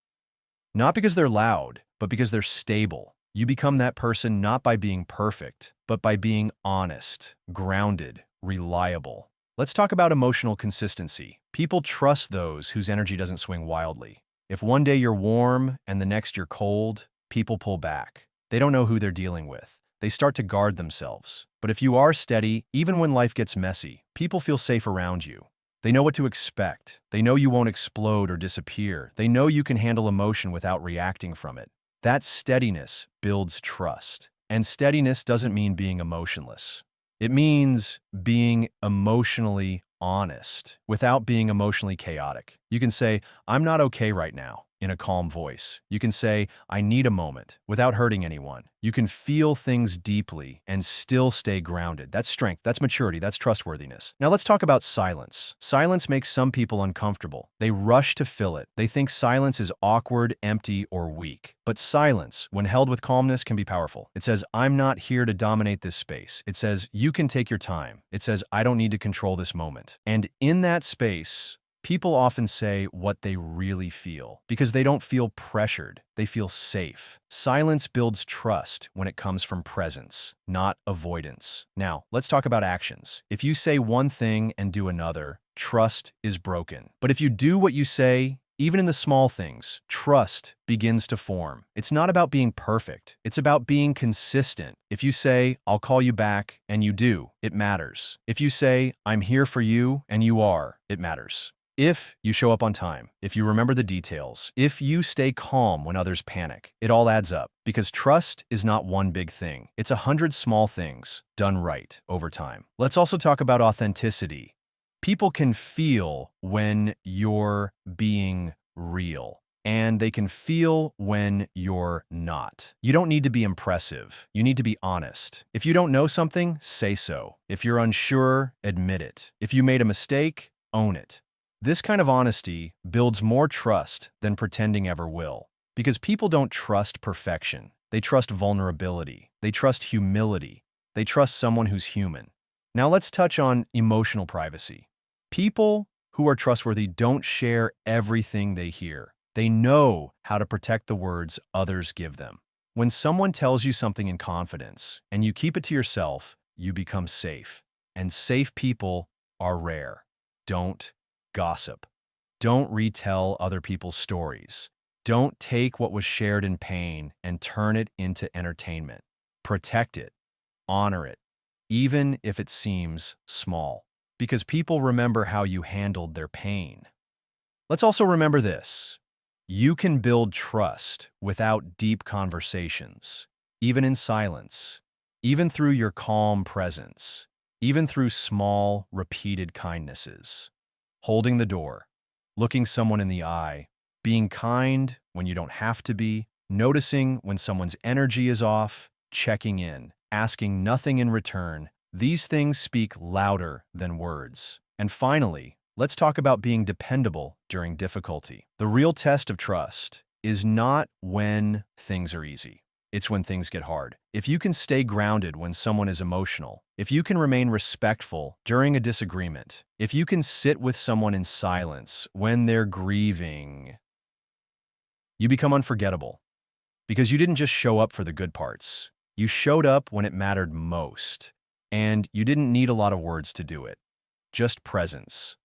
Not because they're loud, but because they're stable. You become that person not by being perfect, but by being honest, grounded, reliable. Let's talk about emotional consistency. People trust those whose energy doesn't swing wildly. If one day you're warm and the next you're cold, people pull back. They don't know who they're dealing with. They start to guard themselves. But if you are steady, even when life gets messy, people feel safe around you. They know what to expect. They know you won't explode or disappear. They know you can handle emotion without reacting from it. That steadiness builds trust. And steadiness doesn't mean being emotionless. It means being emotionally honest without being emotionally chaotic. You can say, "I'm not okay right now," in a calm voice. You can say, "I need a moment," without hurting anyone. You can feel things deeply and still stay grounded. That's strength, that's maturity, that's trustworthiness. Now let's talk about silence. Silence makes some people uncomfortable. They rush to fill it. They think silence is awkward, empty, or weak. But silence, when held with calmness, can be powerful. It says, "I'm not here to dominate this space." It says, "You can take your time." It says, "I don't need to control this moment." And in that space, people often say what they really feel because they don't feel pressured. They feel safe. Silence builds trust when it comes from presence, not avoidance. Now, let's talk about actions. If you say one thing and do another, trust is broken. But if you do what you say, even in the small things, trust begins to form. It's not about being perfect. It's about being consistent. If you say, "I'll call you back," and you do, it matters. If you say, "I'm here for you," and you are, it matters. If you show up on time, if you remember the details, if you stay calm when others panic, it all adds up. Because trust is not one big thing. It's 100 small things done right over time. Let's also talk about authenticity. People can feel when you're being real, and they can feel when you're not. You don't need to be impressive. You need to be honest. If you don't know something, say so. If you're unsure, admit it. If you made a mistake, own it. This kind of honesty builds more trust than pretending ever will. Because people don't trust perfection. They trust vulnerability. They trust humility. They trust someone who's human. Now let's touch on emotional privacy. People who are trustworthy don't share everything they hear. They know how to protect the words others give them. When someone tells you something in confidence and you keep it to yourself, you become safe. And safe people are rare. Don't gossip. Don't retell other people's stories. Don't take what was shared in pain and turn it into entertainment. Protect it. Honor it, even if it seems small. Because people remember how you handled their pain. Let's also remember this. You can build trust without deep conversations, even in silence, even through your calm presence, even through small, repeated kindnesses. Holding the door, looking someone in the eye, being kind when you don't have to be, noticing when someone's energy is off, checking in, asking nothing in return. These things speak louder than words. And finally, let's talk about being dependable during difficulty. The real test of trust is not when things are easy. It's when things get hard. If you can stay grounded when someone is emotional, if you can remain respectful during a disagreement, if you can sit with someone in silence when they're grieving, you become unforgettable. Because you didn't just show up for the good parts. You showed up when it mattered most. And you didn't need a lot of words to do it. Just presence.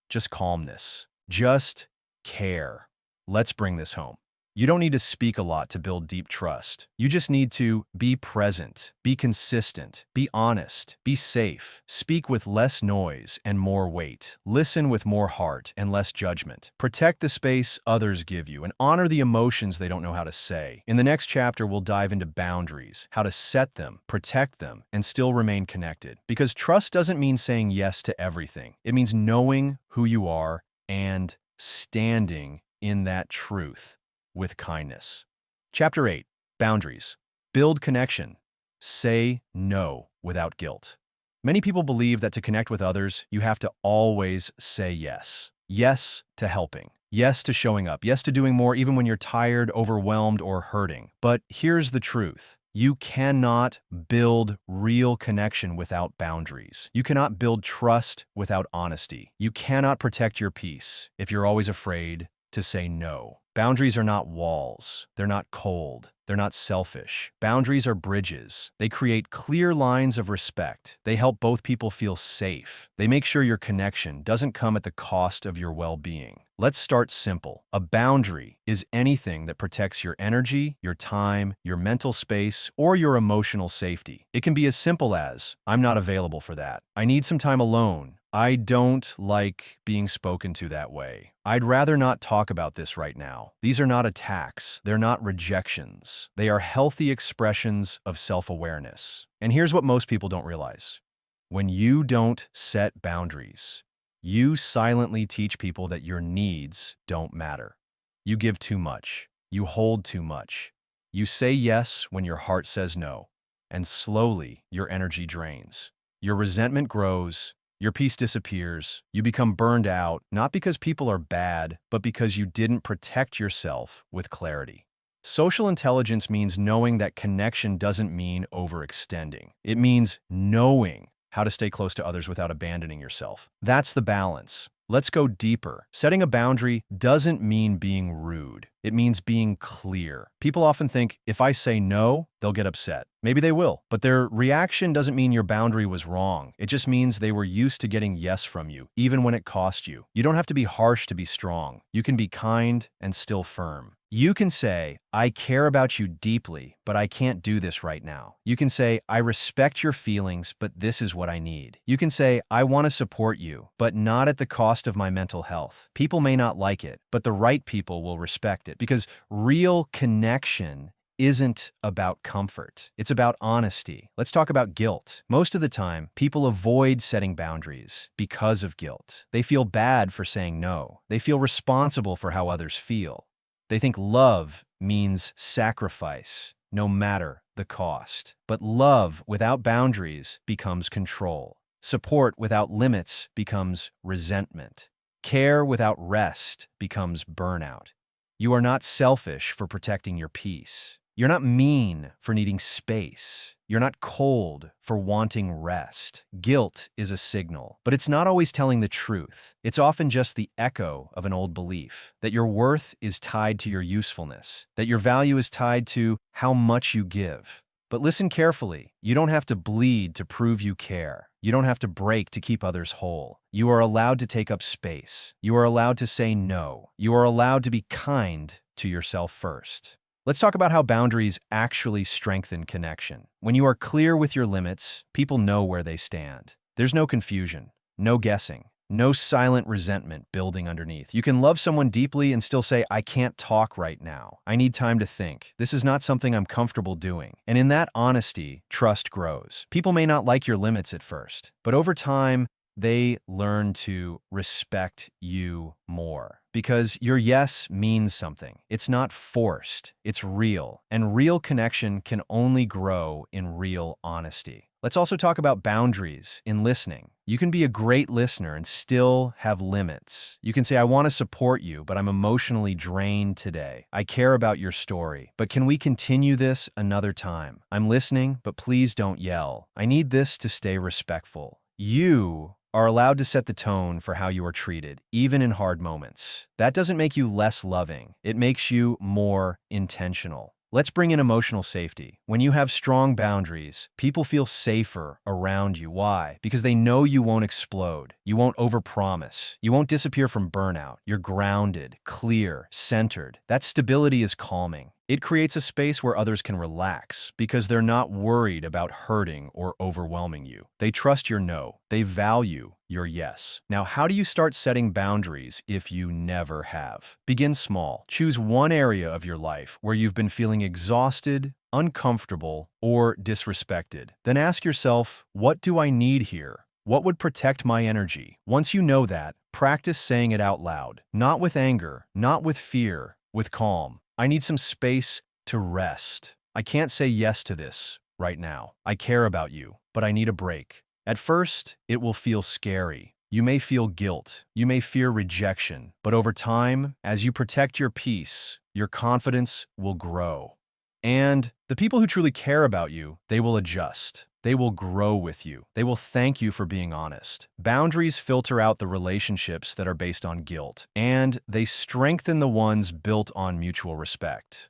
Just calmness. Just care. Let's bring this home. You don't need to speak a lot to build deep trust. You just need to be present, be consistent, be honest, be safe, speak with less noise and more weight, listen with more heart and less judgment, protect the space others give you, and honor the emotions they don't know how to say. In the next chapter, we'll dive into boundaries, how to set them, protect them, and still remain connected. Because trust doesn't mean saying yes to everything. It means knowing who you are and standing in that truth with kindness. Chapter 8. Boundaries. Build connection. Say no without guilt. Many people believe that to connect with others, you have to always say yes. Yes to helping. Yes to showing up. Yes to doing more even when you're tired, overwhelmed, or hurting. But here's the truth. You cannot build real connection without boundaries. You cannot build trust without honesty. You cannot protect your peace if you're always afraid to say no. Boundaries are not walls. They're not cold. They're not selfish. Boundaries are bridges. They create clear lines of respect. They help both people feel safe. They make sure your connection doesn't come at the cost of your well-being. Let's start simple. A boundary is anything that protects your energy, your time, your mental space, or your emotional safety. It can be as simple as, I'm not available for that. I need some time alone. I don't like being spoken to that way. I'd rather not talk about this right now. These are not attacks. They're not rejections. They are healthy expressions of self-awareness. And here's what most people don't realize. When you don't set boundaries, you silently teach people that your needs don't matter. You give too much. You hold too much. You say yes when your heart says no. And slowly, your energy drains. Your resentment grows. Your peace disappears. You become burned out, not because people are bad, but because you didn't protect yourself with clarity. Social intelligence means knowing that connection doesn't mean overextending. It means knowing how to stay close to others without abandoning yourself. That's the balance. Let's go deeper. Setting a boundary doesn't mean being rude. It means being clear. People often think, if I say no, they'll get upset. Maybe they will, but their reaction doesn't mean your boundary was wrong. It just means they were used to getting yes from you, even when it cost you. You don't have to be harsh to be strong. You can be kind and still firm. You can say, I care about you deeply, but I can't do this right now. You can say, I respect your feelings, but this is what I need. You can say, I want to support you, but not at the cost of my mental health. People may not like it, but the right people will respect it because real connection isn't about comfort. It's about honesty. Let's talk about guilt. Most of the time, people avoid setting boundaries because of guilt. They feel bad for saying no. They feel responsible for how others feel. They think love means sacrifice, no matter the cost. But love without boundaries becomes control. Support without limits becomes resentment. Care without rest becomes burnout. You are not selfish for protecting your peace. You're not mean for needing space. You're not cold for wanting rest. Guilt is a signal, but it's not always telling the truth. It's often just the echo of an old belief that your worth is tied to your usefulness, that your value is tied to how much you give. But listen carefully. You don't have to bleed to prove you care. You don't have to break to keep others whole. You are allowed to take up space. You are allowed to say no. You are allowed to be kind to yourself first. Let's talk about how boundaries actually strengthen connection. When you are clear with your limits, people know where they stand. There's no confusion, no guessing, no silent resentment building underneath. You can love someone deeply and still say, I can't talk right now. I need time to think. This is not something I'm comfortable doing. And in that honesty, trust grows. People may not like your limits at first, but over time, they learn to respect you more because your yes means something. It's not forced, it's real. And real connection can only grow in real honesty. Let's also talk about boundaries in listening. You can be a great listener and still have limits. You can say, I want to support you, but I'm emotionally drained today. I care about your story, but can we continue this another time? I'm listening, but please don't yell. I need this to stay respectful. You are allowed to set the tone for how you are treated, even in hard moments. That doesn't make you less loving. It makes you more intentional. Let's bring in emotional safety. When you have strong boundaries, people feel safer around you. Why? Because they know you won't explode. You won't overpromise. You won't disappear from burnout. You're grounded, clear, centered. That stability is calming. It creates a space where others can relax because they're not worried about hurting or overwhelming you. They trust your no. They value your yes. Now, how do you start setting boundaries if you never have? Begin small. Choose one area of your life where you've been feeling exhausted, uncomfortable, or disrespected. Then ask yourself, what do I need here? What would protect my energy? Once you know that, practice saying it out loud. Not with anger, not with fear, with calm. I need some space to rest. I can't say yes to this right now. I care about you, but I need a break. At first, it will feel scary. You may feel guilt. You may fear rejection. But over time, as you protect your peace, your confidence will grow. And the people who truly care about you, they will adjust. They will grow with you. They will thank you for being honest. Boundaries filter out the relationships that are based on guilt, and they strengthen the ones built on mutual respect.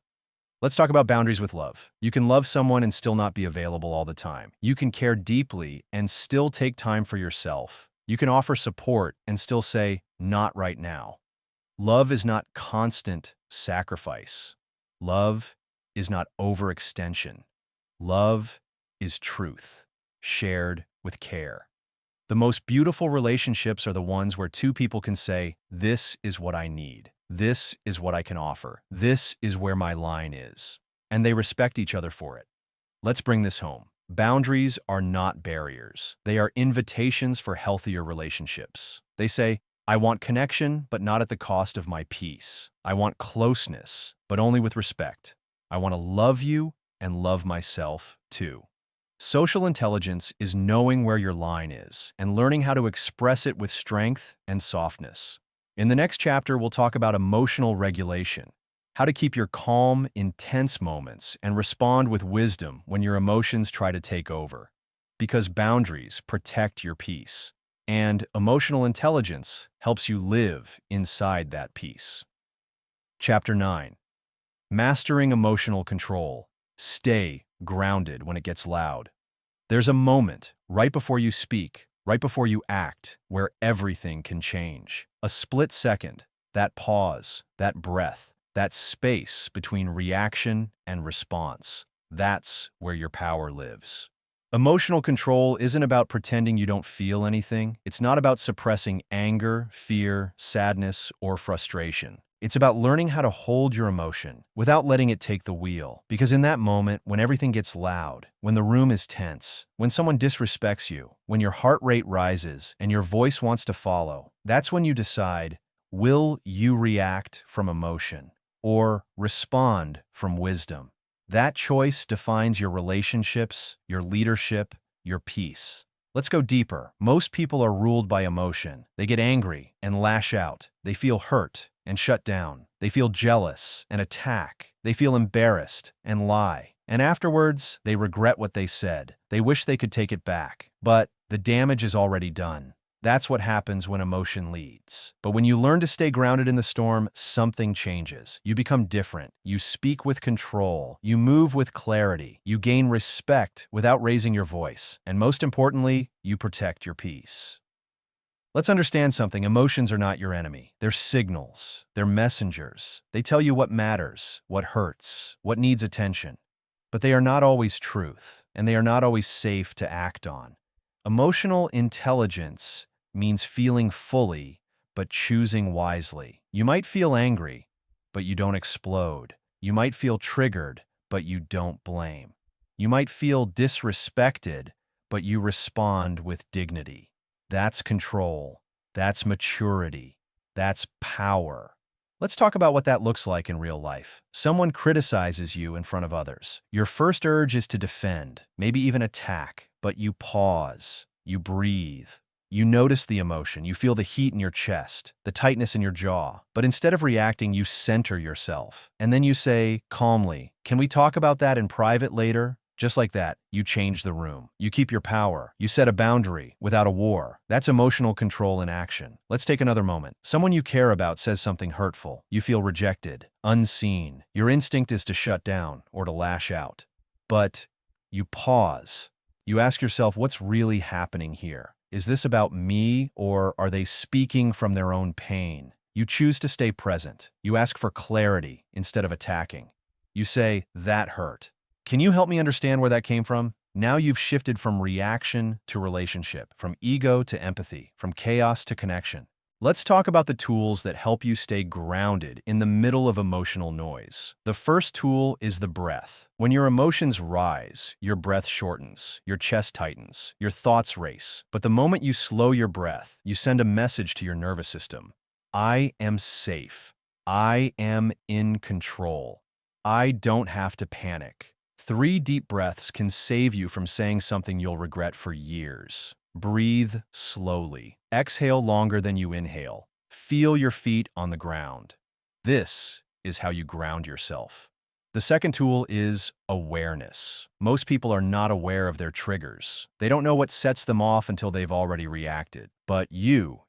Let's talk about boundaries with love. You can love someone and still not be available all the time. You can care deeply and still take time for yourself. You can offer support and still say, not right now. Love is not constant sacrifice. Love is not overextension. Love is truth, shared with care. The most beautiful relationships are the ones where two people can say, this is what I need. This is what I can offer. This is where my line is. And they respect each other for it. Let's bring this home. Boundaries are not barriers. They are invitations for healthier relationships. They say, I want connection, but not at the cost of my peace. I want closeness, but only with respect. I want to love you and love myself too. Social intelligence is knowing where your line is and learning how to express it with strength and softness. In the next chapter, we'll talk about emotional regulation, how to keep your calm in tense moments and respond with wisdom when your emotions try to take over. Because boundaries protect your peace, and emotional intelligence helps you live inside that peace. Chapter 9. Mastering emotional control. Stay grounded when it gets loud. There's a moment right before you speak, right before you act, where everything can change. A split second, that pause, that breath, that space between reaction and response. That's where your power lives. Emotional control isn't about pretending you don't feel anything. It's not about suppressing anger, fear, sadness, or frustration. It's about learning how to hold your emotion without letting it take the wheel. Because in that moment, when everything gets loud, when the room is tense, when someone disrespects you, when your heart rate rises and your voice wants to follow, that's when you decide, will you react from emotion or respond from wisdom? That choice defines your relationships, your leadership, your peace. Let's go deeper. Most people are ruled by emotion. They get angry and lash out. They feel hurt and shut down. They feel jealous and attack. They feel embarrassed and lie. And afterwards, they regret what they said. They wish they could take it back. But the damage is already done. That's what happens when emotion leads. But when you learn to stay grounded in the storm, something changes. You become different. You speak with control. You move with clarity. You gain respect without raising your voice. And most importantly, you protect your peace. Let's understand something. Emotions are not your enemy. They're signals. They're messengers. They tell you what matters, what hurts, what needs attention. But they are not always truth, and they are not always safe to act on. Emotional intelligence means feeling fully, but choosing wisely. You might feel angry, but you don't explode. You might feel triggered, but you don't blame. You might feel disrespected, but you respond with dignity. That's control. That's maturity. That's power. Let's talk about what that looks like in real life. Someone criticizes you in front of others. Your first urge is to defend, maybe even attack, but you pause, you breathe. You notice the emotion, you feel the heat in your chest, the tightness in your jaw. But instead of reacting, you center yourself. And then you say, calmly, can we talk about that in private later? Just like that, you change the room. You keep your power. You set a boundary without a war. That's emotional control in action. Let's take another moment. Someone you care about says something hurtful. You feel rejected, unseen. Your instinct is to shut down or to lash out. But you pause. You ask yourself, what's really happening here? Is this about me, or are they speaking from their own pain? You choose to stay present. You ask for clarity instead of attacking. You say, that hurt. Can you help me understand where that came from? Now you've shifted from reaction to relationship, from ego to empathy, from chaos to connection. Let's talk about the tools that help you stay grounded in the middle of emotional noise. The first tool is the breath. When your emotions rise, your breath shortens, your chest tightens, your thoughts race. But the moment you slow your breath, you send a message to your nervous system. I am safe. I am in control. I don't have to panic. 3 deep breaths can save you from saying something you'll regret for years. Breathe slowly. Exhale longer than you inhale. Feel your feet on the ground. This is how you ground yourself. The second tool is awareness. Most people are not aware of their triggers. They don't know what sets them off until they've already reacted. But you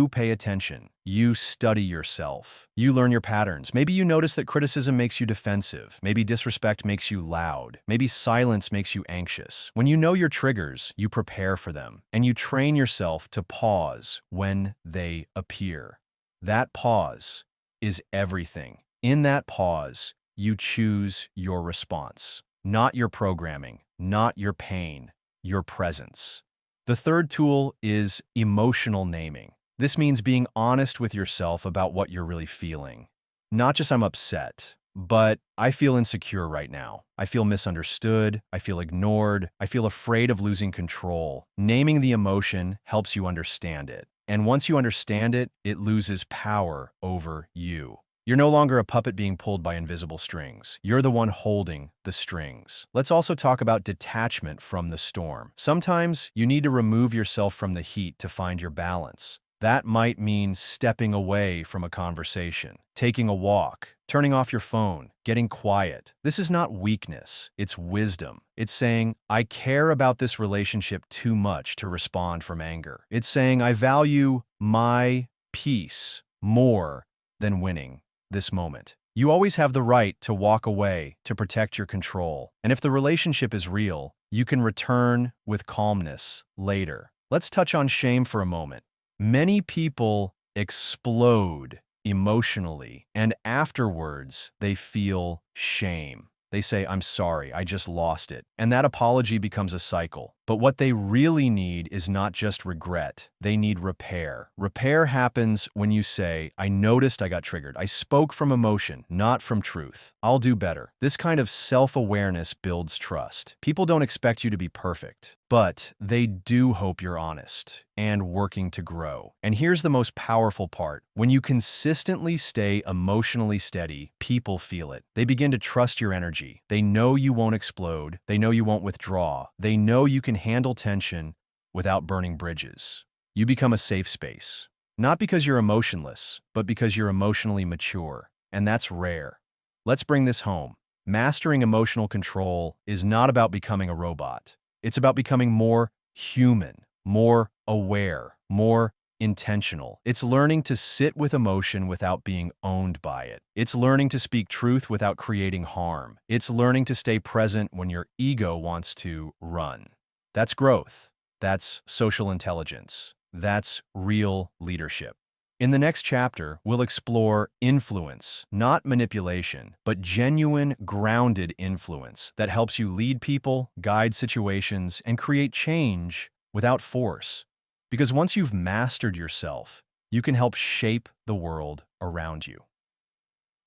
pay attention. You study yourself. You learn your patterns. Maybe you notice that criticism makes you defensive. Maybe disrespect makes you loud. Maybe silence makes you anxious. When you know your triggers, you prepare for them. And you train yourself to pause when they appear. That pause is everything. In that pause, you choose your response. Not your programming, not your pain, your presence. The third tool is emotional naming. This means being honest with yourself about what you're really feeling. Not just I'm upset, but I feel insecure right now. I feel misunderstood. I feel ignored. I feel afraid of losing control. Naming the emotion helps you understand it. And once you understand it, it loses power over you. You're no longer a puppet being pulled by invisible strings. You're the one holding the strings. Let's also talk about detachment from the storm. Sometimes you need to remove yourself from the heat to find your balance. That might mean stepping away from a conversation, taking a walk, turning off your phone, getting quiet. This is not weakness, it's wisdom. It's saying, I care about this relationship too much to respond from anger. It's saying, I value my peace more than winning this moment. You always have the right to walk away to protect your control. And if the relationship is real, you can return with calmness later. Let's touch on shame for a moment. Many people explode emotionally, and afterwards they feel shame. They say, "I'm sorry, I just lost it." And that apology becomes a cycle. But what they really need is not just regret. They need repair. Repair happens when you say, "I noticed I got triggered. I spoke from emotion, not from truth. I'll do better." This kind of self-awareness builds trust. People don't expect you to be perfect, but they do hope you're honest and working to grow. And here's the most powerful part. When you consistently stay emotionally steady, people feel it. They begin to trust your energy. They know you won't explode. They know you won't withdraw. They know you can handle tension without burning bridges. You become a safe space. Not because you're emotionless, but because you're emotionally mature. And that's rare. Let's bring this home. Mastering emotional control is not about becoming a robot. It's about becoming more human, more aware, more intentional. It's learning to sit with emotion without being owned by it. It's learning to speak truth without creating harm. It's learning to stay present when your ego wants to run. That's growth. That's social intelligence. That's real leadership. In the next chapter, we'll explore influence, not manipulation, but genuine, grounded influence that helps you lead people, guide situations, and create change without force. Because once you've mastered yourself, you can help shape the world around you.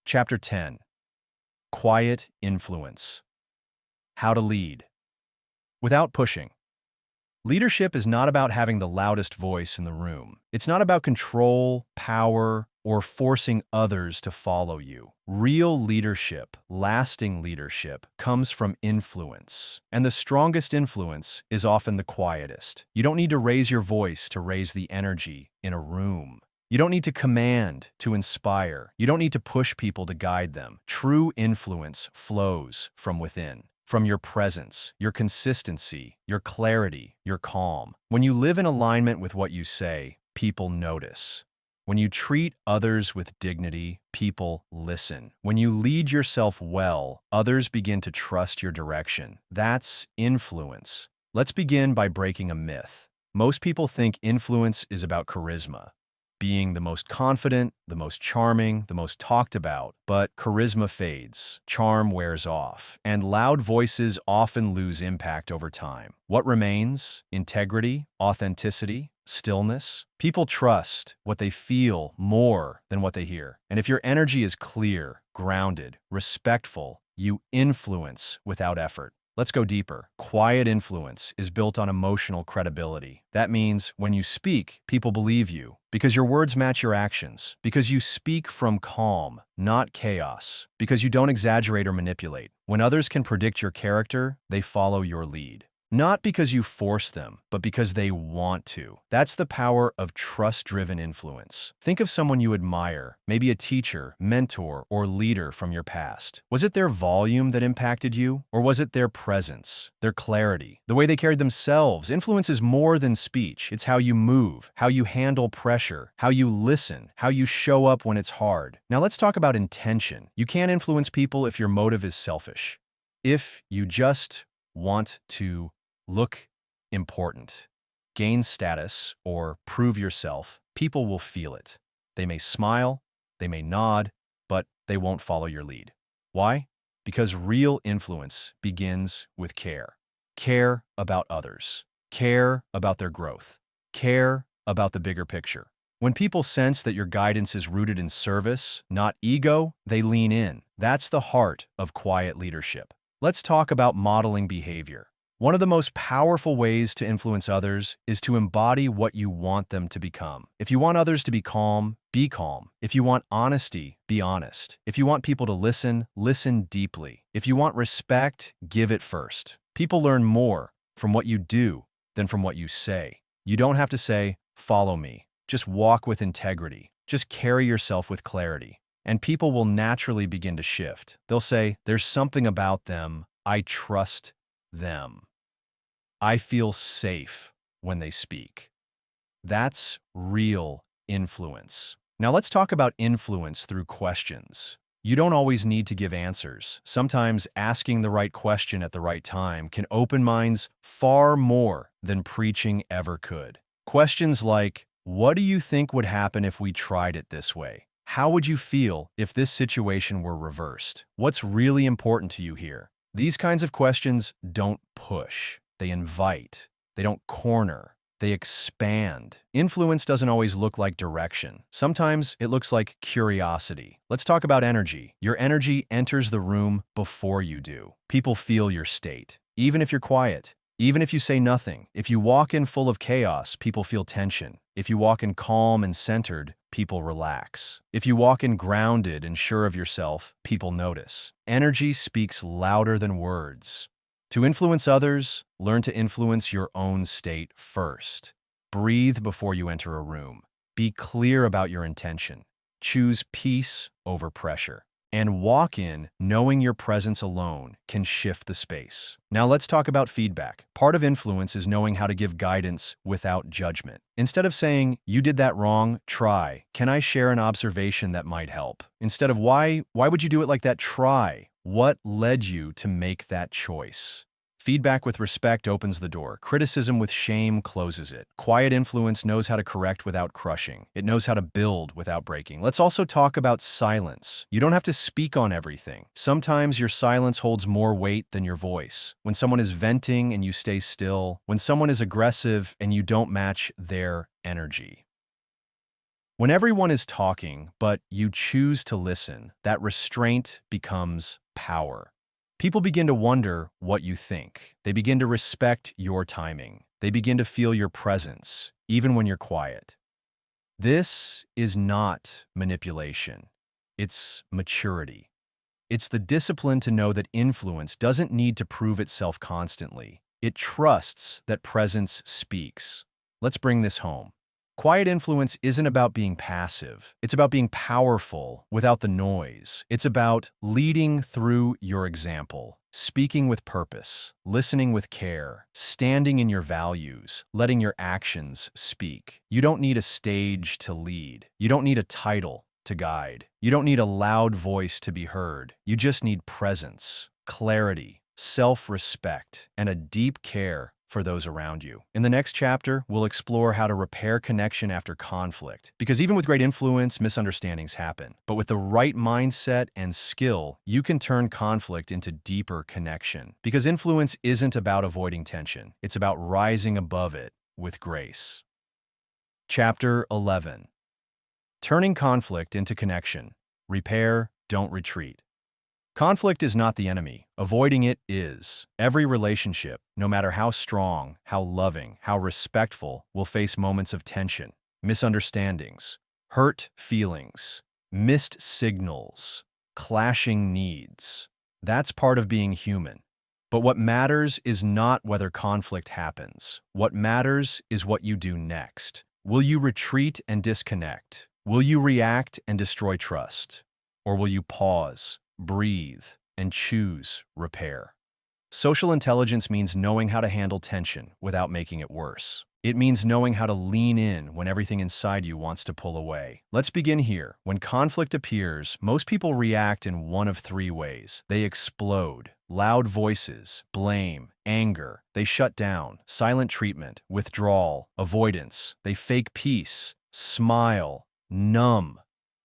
Chapter 10. Quiet Influence. How to lead. Without pushing. Leadership is not about having the loudest voice in the room. It's not about control, power, or forcing others to follow you. Real leadership, lasting leadership, comes from influence. And the strongest influence is often the quietest. You don't need to raise your voice to raise the energy in a room. You don't need to command to inspire. You don't need to push people to guide them. True influence flows from within. From your presence, your consistency, your clarity, your calm. When you live in alignment with what you say, people notice. When you treat others with dignity, people listen. When you lead yourself well, others begin to trust your direction. That's influence. Let's begin by breaking a myth. Most people think influence is about charisma, being the most confident, the most charming, the most talked about. But charisma fades, charm wears off, and loud voices often lose impact over time. What remains? Integrity, authenticity, stillness. People trust what they feel more than what they hear. And if your energy is clear, grounded, respectful, you influence without effort. Let's go deeper. Quiet influence is built on emotional credibility. That means when you speak, people believe you because your words match your actions, because you speak from calm, not chaos, because you don't exaggerate or manipulate. When others can predict your character, they follow your lead. Not because you force them, but because they want to. That's the power of trust-driven influence. Think of someone you admire, maybe a teacher, mentor, or leader from your past. Was it their volume that impacted you? Or was it their presence, their clarity, the way they carried themselves? Influence is more than speech. It's how you move, how you handle pressure, how you listen, how you show up when it's hard. Now let's talk about intention. You can't influence people if your motive is selfish. If you just want to look important, gain status, or prove yourself, people will feel it. They may smile, they may nod, but they won't follow your lead. Why? Because real influence begins with care. Care about others. Care about their growth. Care about the bigger picture. When people sense that your guidance is rooted in service, not ego, they lean in. That's the heart of quiet leadership. Let's talk about modeling behavior. One of the most powerful ways to influence others is to embody what you want them to become. If you want others to be calm, be calm. If you want honesty, be honest. If you want people to listen, listen deeply. If you want respect, give it first. People learn more from what you do than from what you say. You don't have to say, "Follow me." Just walk with integrity. Just carry yourself with clarity. And people will naturally begin to shift. They'll say, "There's something about them. I trust them. I feel safe when they speak." That's real influence. Now let's talk about influence through questions. You don't always need to give answers. Sometimes asking the right question at the right time can open minds far more than preaching ever could. Questions like, "What do you think would happen if we tried it this way?" How would you feel if this situation were reversed? What's really important to you here? These kinds of questions don't push. They invite. They don't corner. They expand. Influence doesn't always look like direction. Sometimes it looks like curiosity. Let's talk about energy. Your energy enters the room before you do. People feel your state. Even if you're quiet, even if you say nothing, if you walk in full of chaos, people feel tension. If you walk in calm and centered, people relax. If you walk in grounded and sure of yourself, people notice. Energy speaks louder than words. To influence others, learn to influence your own state first. Breathe before you enter a room. Be clear about your intention. Choose peace over pressure. And walk in knowing your presence alone can shift the space. Now let's talk about feedback. Part of influence is knowing how to give guidance without judgment. Instead of saying, "You did that wrong, try. Can I share an observation that might help?" Instead of, why would you do it like that? Try. What led you to make that choice? Feedback with respect opens the door. Criticism with shame closes it. Quiet influence knows how to correct without crushing. It knows how to build without breaking. Let's also talk about silence. You don't have to speak on everything. Sometimes your silence holds more weight than your voice. When someone is venting and you stay still. When someone is aggressive and you don't match their energy. When everyone is talking, but you choose to listen, that restraint becomes power. People begin to wonder what you think. They begin to respect your timing. They begin to feel your presence, even when you're quiet. This is not manipulation. It's maturity. It's the discipline to know that influence doesn't need to prove itself constantly. It trusts that presence speaks. Let's bring this home. Quiet influence isn't about being passive. It's about being powerful without the noise. It's about leading through your example, speaking with purpose, listening with care, standing in your values, letting your actions speak. You don't need a stage to lead. You don't need a title to guide. You don't need a loud voice to be heard. You just need presence, clarity, self-respect, and a deep care for those around you. In the next chapter, we'll explore how to repair connection after conflict. Because even with great influence, misunderstandings happen. But with the right mindset and skill, you can turn conflict into deeper connection. Because influence isn't about avoiding tension. It's about rising above it with grace. Chapter 11. Turning conflict into connection. Repair, don't retreat. Conflict is not the enemy. Avoiding it is. Every relationship, no matter how strong, how loving, how respectful, will face moments of tension, misunderstandings, hurt feelings, missed signals, clashing needs. That's part of being human. But what matters is not whether conflict happens. What matters is what you do next. Will you retreat and disconnect? Will you react and destroy trust? Or will you pause, breathe, and choose repair? Social intelligence means knowing how to handle tension without making it worse. It means knowing how to lean in when everything inside you wants to pull away. Let's begin here. When conflict appears, most people react in one of three ways. They explode. Loud voices, blame, anger. They shut down. Silent treatment, withdrawal, avoidance. They fake peace, smile, numb.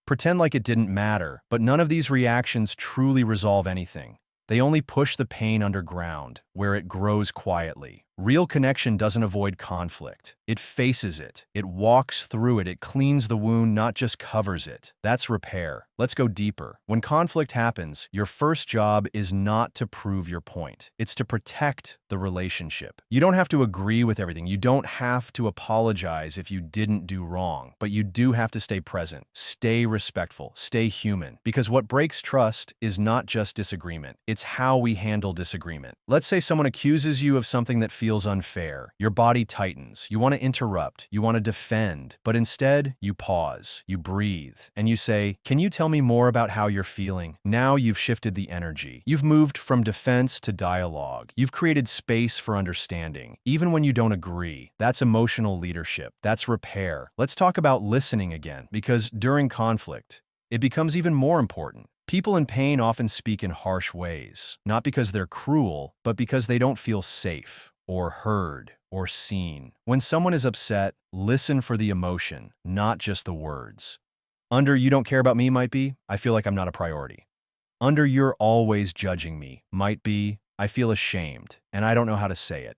Pretend like it didn't matter, but none of these reactions truly resolve anything. They only push the pain underground, where it grows quietly. Real connection doesn't avoid conflict. It faces it. It walks through it. It cleans the wound, not just covers it. That's repair. Let's go deeper. When conflict happens, your first job is not to prove your point. It's to protect the relationship. You don't have to agree with everything. You don't have to apologize if you didn't do wrong, but you do have to stay present, stay respectful, stay human. Because what breaks trust is not just disagreement. It's how we handle disagreement. Let's say someone accuses you of something that feels unfair. Your body tightens. You want to interrupt. You want to defend. But instead, you pause. You breathe. And you say, "Can you tell me more about how you're feeling?" Now you've shifted the energy. You've moved from defense to dialogue. You've created space for understanding, even when you don't agree. That's emotional leadership. That's repair. Let's talk about listening again, because during conflict, it becomes even more important. People in pain often speak in harsh ways, not because they're cruel, but because they don't feel safe, or heard, or seen. When someone is upset, listen for the emotion, not just the words. Under "you don't care about me" might be, "I feel like I'm not a priority." Under "you're always judging me" might be, "I feel ashamed, and I don't know how to say it."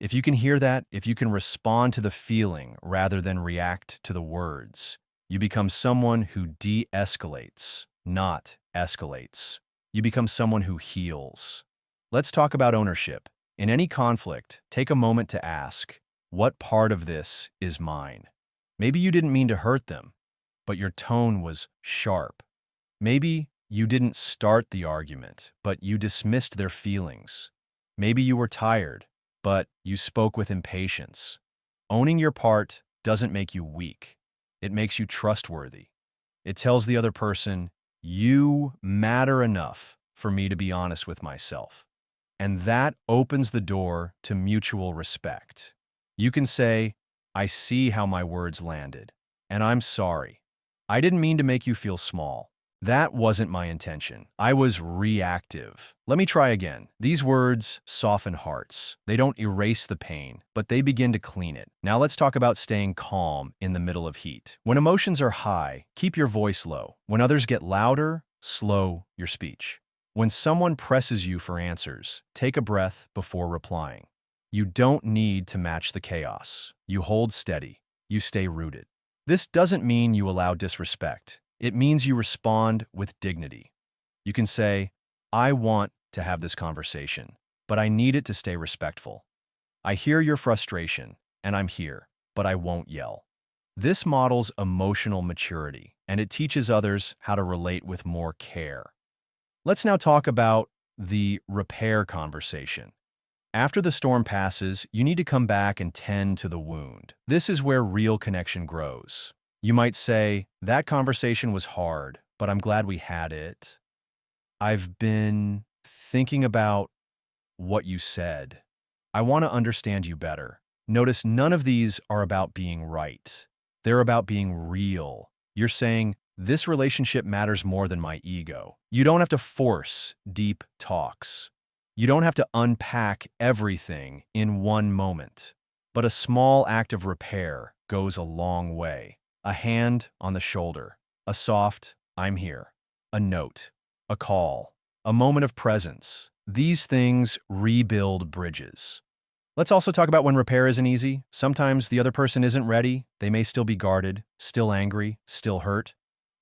If you can hear that, if you can respond to the feeling rather than react to the words, you become someone who de-escalates, not escalates. You become someone who heals. Let's talk about ownership. In any conflict, take a moment to ask, what part of this is mine? Maybe you didn't mean to hurt them, but your tone was sharp. Maybe you didn't start the argument, but you dismissed their feelings. Maybe you were tired, but you spoke with impatience. Owning your part doesn't make you weak. It makes you trustworthy. It tells the other person, you matter enough for me to be honest with myself. And that opens the door to mutual respect. You can say, I see how my words landed, and I'm sorry. I didn't mean to make you feel small. That wasn't my intention. I was reactive. Let me try again. These words soften hearts. They don't erase the pain, but they begin to clean it. Now let's talk about staying calm in the middle of heat. When emotions are high, keep your voice low. When others get louder, slow your speech. When someone presses you for answers, take a breath before replying. You don't need to match the chaos. You hold steady. You stay rooted. This doesn't mean you allow disrespect. It means you respond with dignity. You can say, I want to have this conversation, but I need it to stay respectful. I hear your frustration, and I'm here, but I won't yell. This models emotional maturity, and it teaches others how to relate with more care. Let's now talk about the repair conversation. After the storm passes, you need to come back and tend to the wound. This is where real connection grows. You might say, that conversation was hard, but I'm glad we had it. I've been thinking about what you said. I want to understand you better. Notice none of these are about being right. They're about being real. You're saying, this relationship matters more than my ego. You don't have to force deep talks. You don't have to unpack everything in one moment. But a small act of repair goes a long way. A hand on the shoulder, a soft, I'm here, a note, a call, a moment of presence. These things rebuild bridges. Let's also talk about when repair isn't easy. Sometimes the other person isn't ready. They may still be guarded, still angry, still hurt.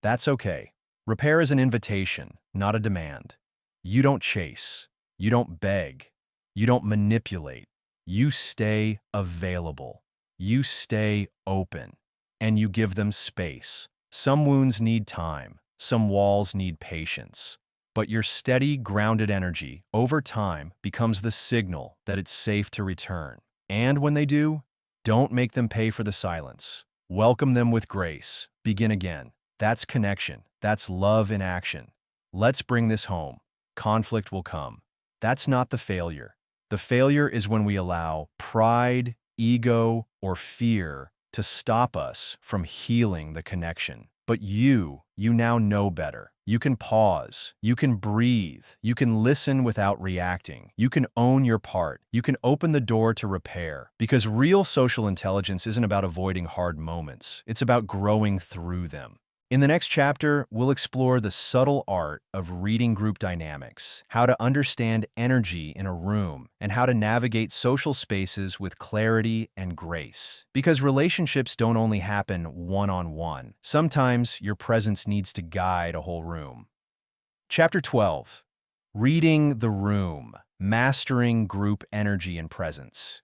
That's okay. Repair is an invitation, not a demand. You don't chase. You don't beg. You don't manipulate. You stay available. You stay open. And you give them space. Some wounds need time. Some walls need patience. But your steady, grounded energy, over time, becomes the signal that it's safe to return. And when they do, don't make them pay for the silence. Welcome them with grace. Begin again. That's connection. That's love in action. Let's bring this home. Conflict will come. That's not the failure. The failure is when we allow pride, ego, or fear to stop us from healing the connection. But you now know better. You can pause. You can breathe. You can listen without reacting. You can own your part. You can open the door to repair. Because real social intelligence isn't about avoiding hard moments. It's about growing through them. In the next chapter, we'll explore the subtle art of reading group dynamics, how to understand energy in a room, and how to navigate social spaces with clarity and grace. Because relationships don't only happen one-on-one. Sometimes your presence needs to guide a whole room. Chapter 12. Reading the room, mastering group energy and presence.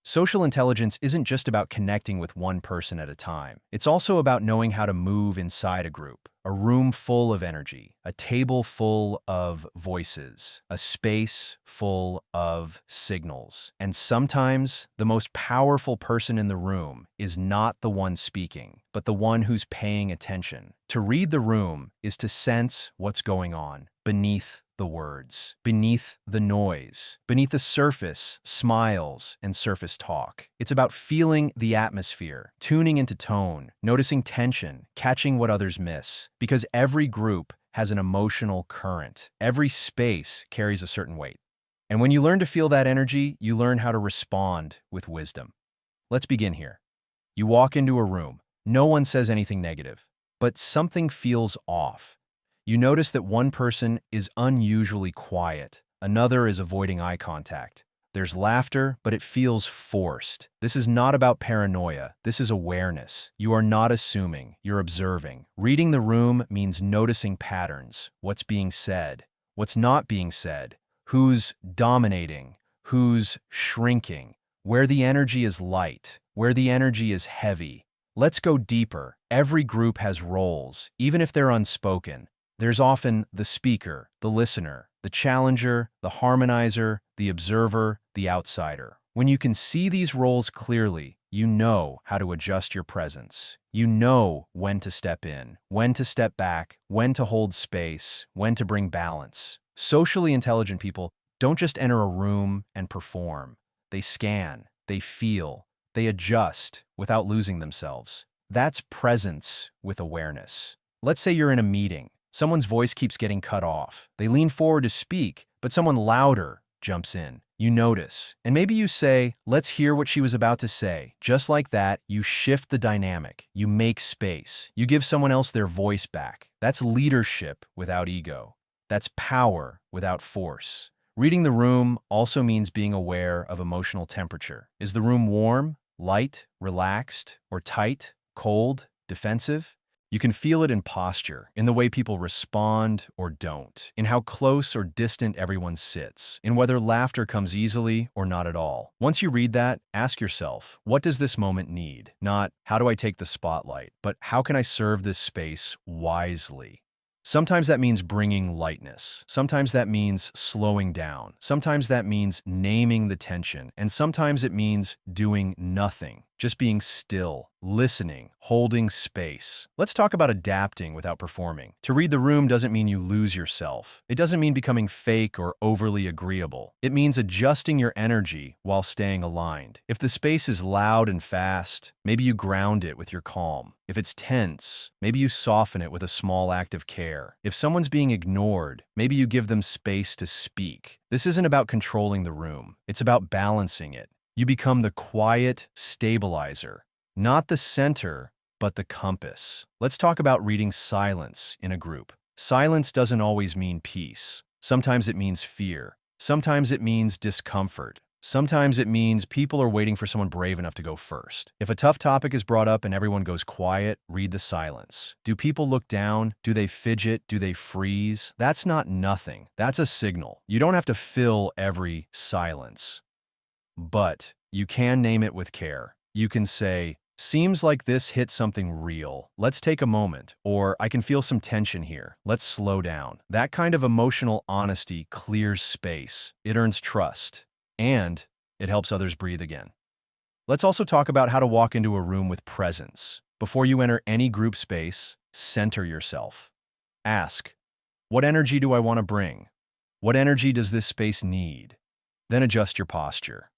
Social intelligence isn't just about connecting with one person at a time. It's also about knowing how to move inside a group, a room full of energy, a table full of voices, a space full of signals. And sometimes the most powerful person in the room is not the one speaking, but the one who's paying attention. To read the room is to sense what's going on beneath the words, beneath the noise, beneath the surface smiles and surface talk. It's about feeling the atmosphere, tuning into tone, noticing tension, catching what others miss. Because every group has an emotional current. Every space carries a certain weight. And when you learn to feel that energy, you learn how to respond with wisdom. Let's begin here. You walk into a room. No one says anything negative. but something feels off. You notice that one person is unusually quiet, another is avoiding eye contact. There's laughter, but it feels forced. This is not about paranoia. This is awareness. You are not assuming, you're observing. Reading the room means noticing patterns, what's being said, what's not being said, who's dominating, who's shrinking, where the energy is light, where the energy is heavy. Let's go deeper. Every group has roles, even if they're unspoken. There's often the speaker, the listener, the challenger, the harmonizer, the observer, the outsider. When you can see these roles clearly, you know how to adjust your presence. You know when to step in, when to step back, when to hold space, when to bring balance. Socially intelligent people don't just enter a room and perform. They scan, they feel, they adjust without losing themselves. That's presence with awareness. Let's say you're in a meeting. Someone's voice keeps getting cut off. They lean forward to speak, but someone louder jumps in. You notice, and maybe you say, "Let's hear what she was about to say." Just like that, you shift the dynamic. You make space. You give someone else their voice back. That's leadership without ego. That's power without force. Reading the room also means being aware of emotional temperature. Is the room warm, light, relaxed, or tight, cold, defensive? You can feel it in posture, in the way people respond or don't, in how close or distant everyone sits, in whether laughter comes easily or not at all. Once you read that, ask yourself, what does this moment need? Not, how do I take the spotlight, but how can I serve this space wisely? Sometimes that means bringing lightness. Sometimes that means slowing down. Sometimes that means naming the tension. And sometimes it means doing nothing, just being still, listening, holding space. Let's talk about adapting without performing. To read the room doesn't mean you lose yourself. It doesn't mean becoming fake or overly agreeable. It means adjusting your energy while staying aligned. If the space is loud and fast, maybe you ground it with your calm. If it's tense, maybe you soften it with a small act of care. If someone's being ignored, maybe you give them space to speak. This isn't about controlling the room. It's about balancing it. You become the quiet stabilizer, not the center, but the compass. Let's talk about reading silence in a group. Silence doesn't always mean peace. Sometimes it means fear. Sometimes it means discomfort. Sometimes it means people are waiting for someone brave enough to go first. If a tough topic is brought up and everyone goes quiet, read the silence. Do people look down? Do they fidget? Do they freeze? That's not nothing. That's a signal. You don't have to fill every silence. But you can name it with care. You can say, "Seems like this hit something real. Let's take a moment." Or, "I can feel some tension here. Let's slow down." That kind of emotional honesty clears space. It earns trust. And it helps others breathe again. Let's also talk about how to walk into a room with presence. Before you enter any group space, center yourself. Ask, what energy do I want to bring? What energy does this space need? Then adjust your posture.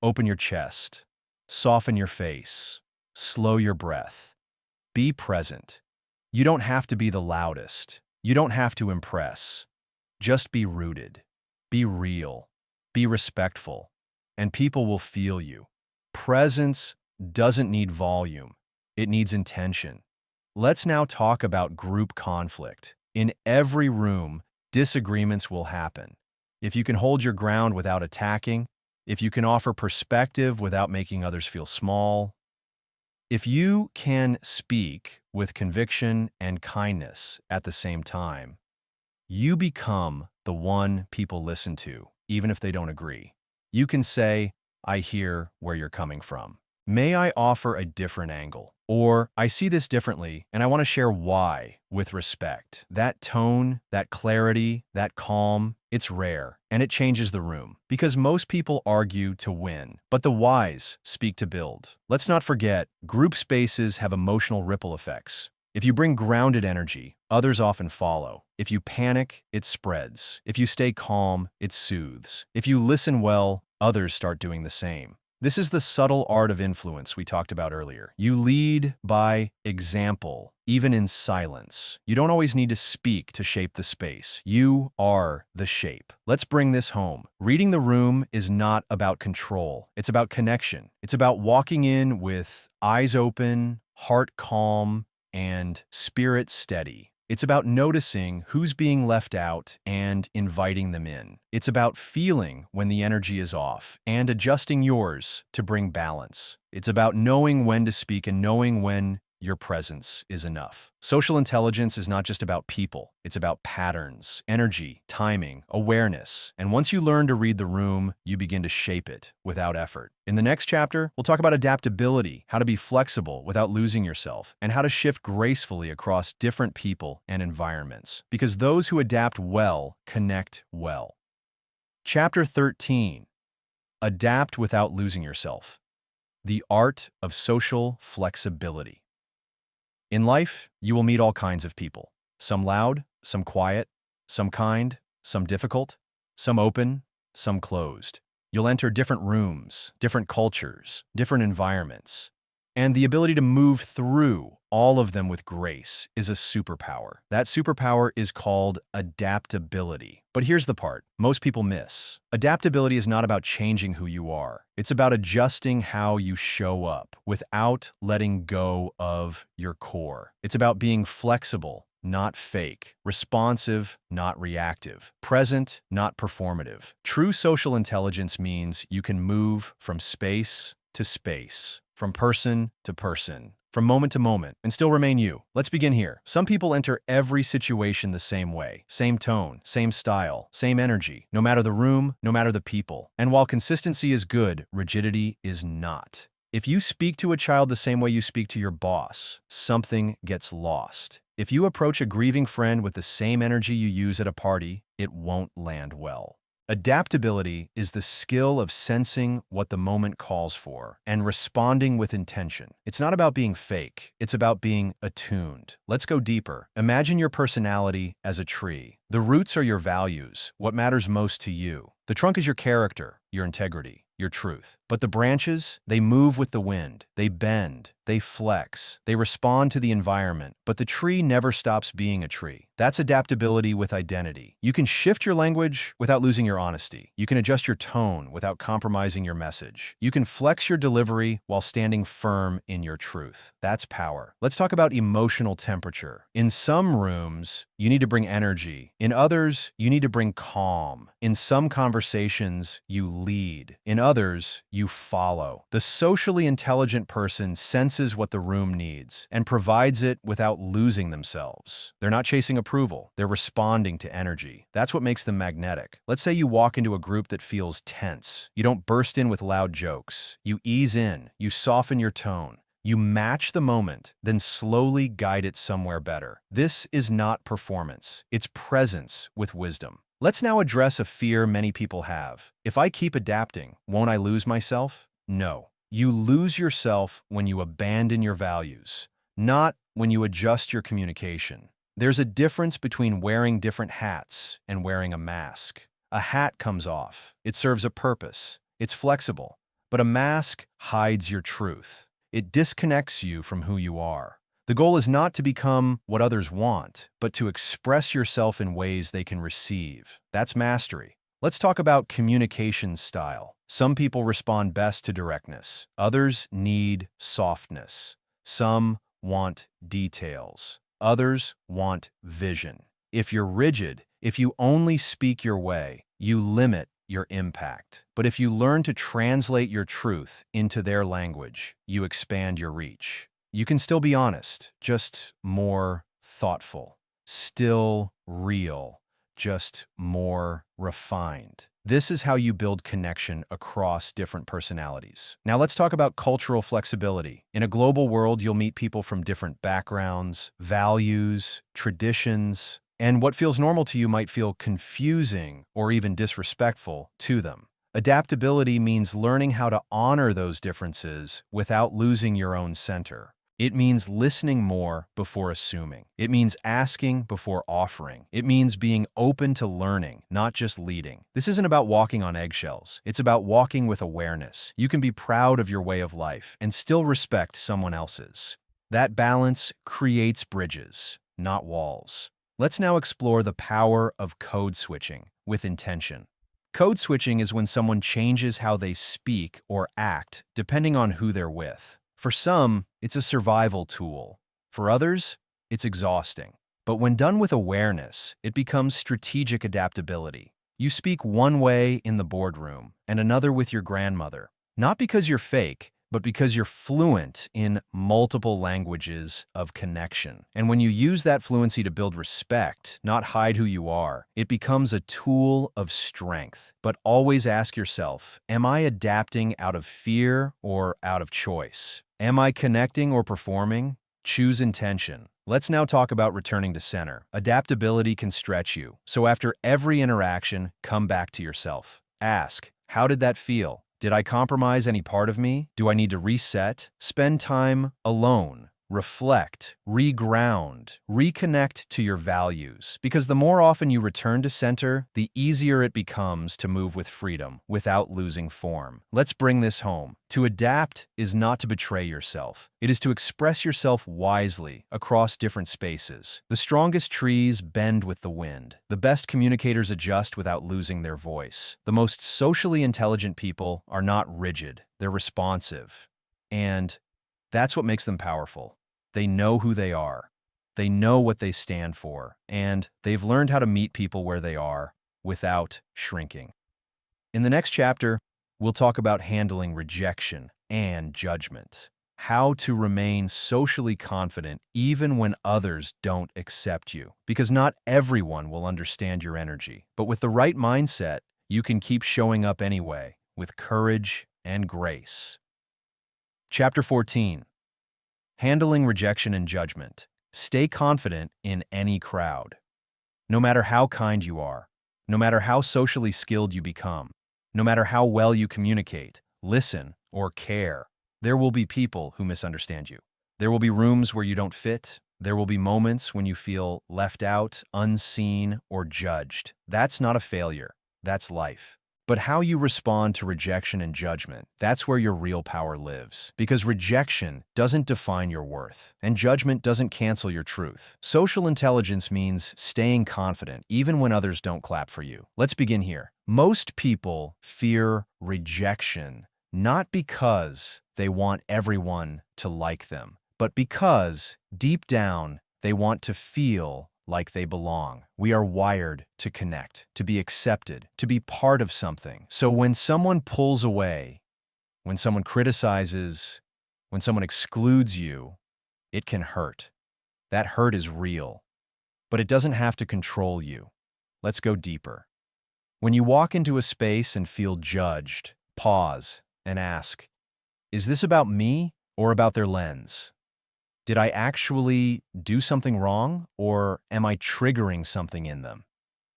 Open your chest. Soften your face. Slow your breath. Be present. You don't have to be the loudest. You don't have to impress. Just be rooted. Be real. Be respectful, and people will feel you. Presence doesn't need volume. It needs intention. Let's now talk about group conflict. In every room, disagreements will happen. If you can hold your ground without attacking, if you can offer perspective without making others feel small, if you can speak with conviction and kindness at the same time, you become the one people listen to, even if they don't agree. You can say, "I hear where you're coming from. May I offer a different angle?" Or, "I see this differently, and I want to share why," with respect. That tone, that clarity, that calm, it's rare, and it changes the room. Because most people argue to win, but the wise speak to build. Let's not forget, group spaces have emotional ripple effects. If you bring grounded energy, others often follow. If you panic, it spreads. If you stay calm, it soothes. If you listen well, others start doing the same. This is the subtle art of influence we talked about earlier. You lead by example, even in silence. You don't always need to speak to shape the space. You are the shape. Let's bring this home. Reading the room is not about control. It's about connection. It's about walking in with eyes open, heart calm, and spirit steady. It's about noticing who's being left out and inviting them in. It's about feeling when the energy is off and adjusting yours to bring balance. It's about knowing when to speak and knowing when your presence is enough. Social intelligence is not just about people. It's about patterns, energy, timing, awareness. And once you learn to read the room, you begin to shape it without effort. In the next chapter, we'll talk about adaptability, how to be flexible without losing yourself, and how to shift gracefully across different people and environments. Because those who adapt well connect well. Chapter 13. Adapt without losing yourself. The art of social flexibility. In life, you will meet all kinds of people. Some loud, some quiet, some kind, some difficult, some open, some closed. You'll enter different rooms, different cultures, different environments. And the ability to move through all of them with grace is a superpower. That superpower is called adaptability. But here's the part most people miss. Adaptability is not about changing who you are. It's about adjusting how you show up without letting go of your core. It's about being flexible, not fake, responsive, not reactive, present, not performative. True social intelligence means you can move from space to space, from person to person, from moment to moment, and still remain you. Let's begin here. Some people enter every situation the same way. Same tone, same style, same energy, no matter the room, no matter the people. And while consistency is good, rigidity is not. If you speak to a child the same way you speak to your boss, something gets lost. If you approach a grieving friend with the same energy you use at a party, it won't land well. Adaptability is the skill of sensing what the moment calls for and responding with intention. It's not about being fake, it's about being attuned. Let's go deeper. Imagine your personality as a tree. The roots are your values, what matters most to you. The trunk is your character, your integrity, your truth. But the branches, they move with the wind. They bend, they flex, they respond to the environment. But the tree never stops being a tree. That's adaptability with identity. You can shift your language without losing your honesty. You can adjust your tone without compromising your message. You can flex your delivery while standing firm in your truth. That's power. Let's talk about emotional temperature. In some rooms, you need to bring energy. In others, you need to bring calm. In some conversations, you lead. In others, you follow. The socially intelligent person senses what the room needs and provides it without losing themselves. They're not chasing approval. They're responding to energy. That's what makes them magnetic. Let's say you walk into a group that feels tense. You don't burst in with loud jokes. You ease in. You soften your tone. You match the moment, then slowly guide it somewhere better. This is not performance. It's presence with wisdom. Let's now address a fear many people have. If I keep adapting, won't I lose myself? No. You lose yourself when you abandon your values, not when you adjust your communication. There's a difference between wearing different hats and wearing a mask. A hat comes off. It serves a purpose. It's flexible. But a mask hides your truth. It disconnects you from who you are. The goal is not to become what others want, but to express yourself in ways they can receive. That's mastery. Let's talk about communication style. Some people respond best to directness. Others need softness. Some want details. Others want vision. If you're rigid, if you only speak your way, you limit your impact. But if you learn to translate your truth into their language, you expand your reach. You can still be honest, just more thoughtful. Still real, just more refined. This is how you build connection across different personalities. Now let's talk about cultural flexibility. In a global world, you'll meet people from different backgrounds, values, traditions, and what feels normal to you might feel confusing or even disrespectful to them. Adaptability means learning how to honor those differences without losing your own center. It means listening more before assuming. It means asking before offering. It means being open to learning, not just leading. This isn't about walking on eggshells. It's about walking with awareness. You can be proud of your way of life and still respect someone else's. That balance creates bridges, not walls. Let's now explore the power of code switching with intention. Code switching is when someone changes how they speak or act depending on who they're with. For some, it's a survival tool. For others, it's exhausting. But when done with awareness, it becomes strategic adaptability. You speak one way in the boardroom and another with your grandmother, not because you're fake, but because you're fluent in multiple languages of connection. And when you use that fluency to build respect, not hide who you are, it becomes a tool of strength. But always ask yourself, am I adapting out of fear or out of choice? Am I connecting or performing? Choose intention. Let's now talk about returning to center. Adaptability can stretch you. So after every interaction, come back to yourself. Ask, how did that feel? Did I compromise any part of me? Do I need to reset? Spend time alone. Reflect, reground, reconnect to your values. Because the more often you return to center, the easier it becomes to move with freedom without losing form. Let's bring this home. To adapt is not to betray yourself. It is to express yourself wisely across different spaces. The strongest trees bend with the wind. The best communicators adjust without losing their voice. The most socially intelligent people are not rigid. They're responsive. And that's what makes them powerful. They know who they are, they know what they stand for, and they've learned how to meet people where they are without shrinking. In the next chapter, we'll talk about handling rejection and judgment, how to remain socially confident even when others don't accept you, because not everyone will understand your energy. But with the right mindset, you can keep showing up anyway, with courage and grace. Chapter 14. Handling rejection and judgment. Stay confident in any crowd. No matter how kind you are, no matter how socially skilled you become, no matter how well you communicate, listen, or care, there will be people who misunderstand you. There will be rooms where you don't fit. There will be moments when you feel left out, unseen, or judged. That's not a failure. That's life. But how you respond to rejection and judgment, that's where your real power lives. Because rejection doesn't define your worth, and judgment doesn't cancel your truth. Social intelligence means staying confident even when others don't clap for you. Let's begin here. Most people fear rejection, not because they want everyone to like them, but because, deep down, they want to feel like they belong. We are wired to connect, to be accepted, to be part of something. So when someone pulls away, when someone criticizes, when someone excludes you, it can hurt. That hurt is real, but it doesn't have to control you. Let's go deeper. When you walk into a space and feel judged, pause and ask, is this about me or about their lens? Did I actually do something wrong, or am I triggering something in them?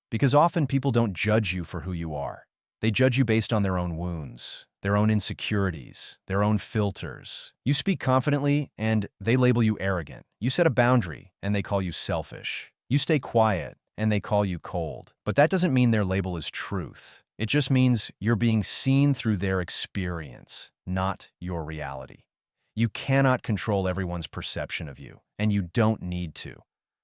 Because often people don't judge you for who you are. They judge you based on their own wounds, their own insecurities, their own filters. You speak confidently, and they label you arrogant. You set a boundary, and they call you selfish. You stay quiet, and they call you cold. But that doesn't mean their label is truth. It just means you're being seen through their experience, not your reality. You cannot control everyone's perception of you, and you don't need to.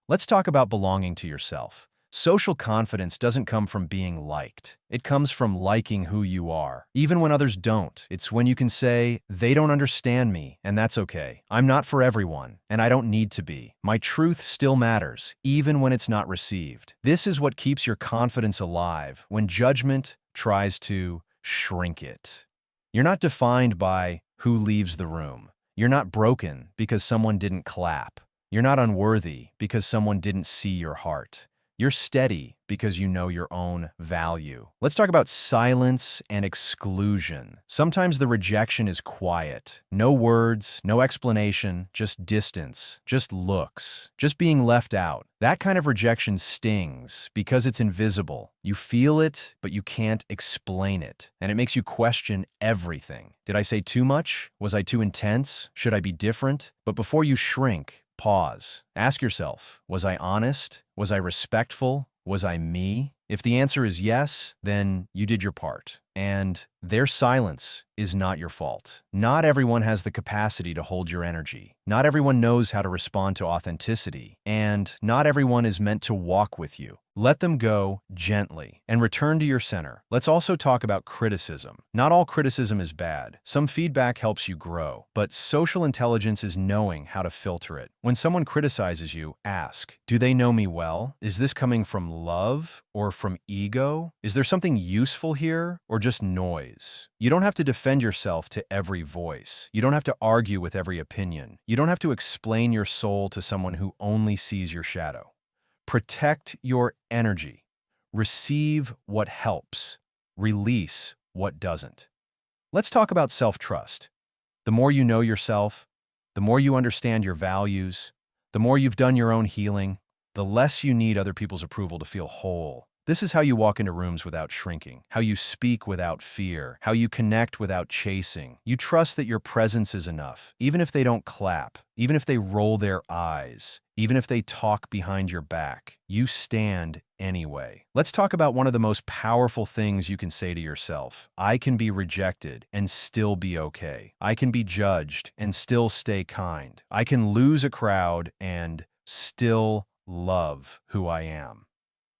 Let's talk about belonging to yourself. Social confidence doesn't come from being liked. It comes from liking who you are, even when others don't. It's when you can say, they don't understand me, and that's okay. I'm not for everyone, and I don't need to be. My truth still matters, even when it's not received. This is what keeps your confidence alive when judgment tries to shrink it. You're not defined by who leaves the room. You're not broken because someone didn't clap. You're not unworthy because someone didn't see your heart. You're steady because you know your own value. Let's talk about silence and exclusion. Sometimes the rejection is quiet. No words, no explanation, just distance, just looks, just being left out. That kind of rejection stings because it's invisible. You feel it, but you can't explain it. And it makes you question everything. Did I say too much? Was I too intense? Should I be different? But before you shrink, pause. Ask yourself, was I honest? Was I respectful? Was I me? If the answer is yes, then you did your part. And their silence is not your fault. Not everyone has the capacity to hold your energy. Not everyone knows how to respond to authenticity. And not everyone is meant to walk with you. Let them go gently and return to your center. Let's also talk about criticism. Not all criticism is bad. Some feedback helps you grow, but social intelligence is knowing how to filter it. When someone criticizes you, ask, do they know me well? Is this coming from love or from ego? Is there something useful here or just noise? You don't have to defend yourself to every voice. You don't have to argue with every opinion. You don't have to explain your soul to someone who only sees your shadow. Protect your energy. Receive what helps. Release what doesn't. Let's talk about self-trust. The more you know yourself, the more you understand your values, the more you've done your own healing, the less you need other people's approval to feel whole. This is how you walk into rooms without shrinking, how you speak without fear, how you connect without chasing. You trust that your presence is enough, even if they don't clap, even if they roll their eyes, even if they talk behind your back. You stand anyway. Let's talk about one of the most powerful things you can say to yourself. I can be rejected and still be okay. I can be judged and still stay kind. I can lose a crowd and still love who I am.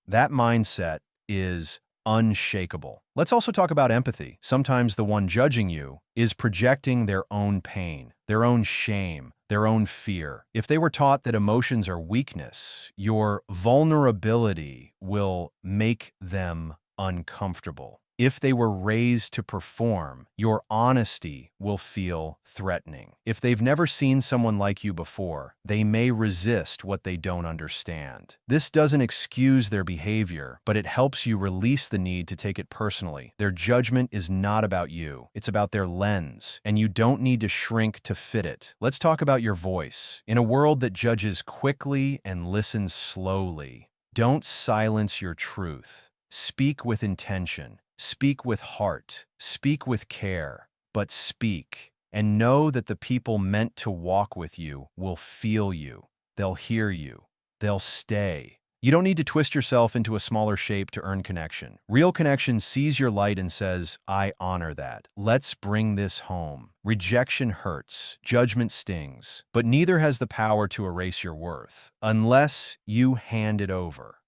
That mindset is unshakable. Let's also talk about empathy. Sometimes the one judging you is projecting their own pain, their own shame, their own fear. If they were taught that emotions are weakness, your vulnerability will make them uncomfortable. If they were raised to perform, your honesty will feel threatening. If they've never seen someone like you before, they may resist what they don't understand. This doesn't excuse their behavior, but it helps you release the need to take it personally. Their judgment is not about you. It's about their lens, and you don't need to shrink to fit it. Let's talk about your voice. In a world that judges quickly and listens slowly, don't silence your truth. Speak with intention. Speak with heart, speak with care, but speak, and know that the people meant to walk with you will feel you, they'll hear you, they'll stay. You don't need to twist yourself into a smaller shape to earn connection. Real connection sees your light and says, I honor that. Let's bring this home. Rejection hurts, judgment stings, but neither has the power to erase your worth, unless you hand it over.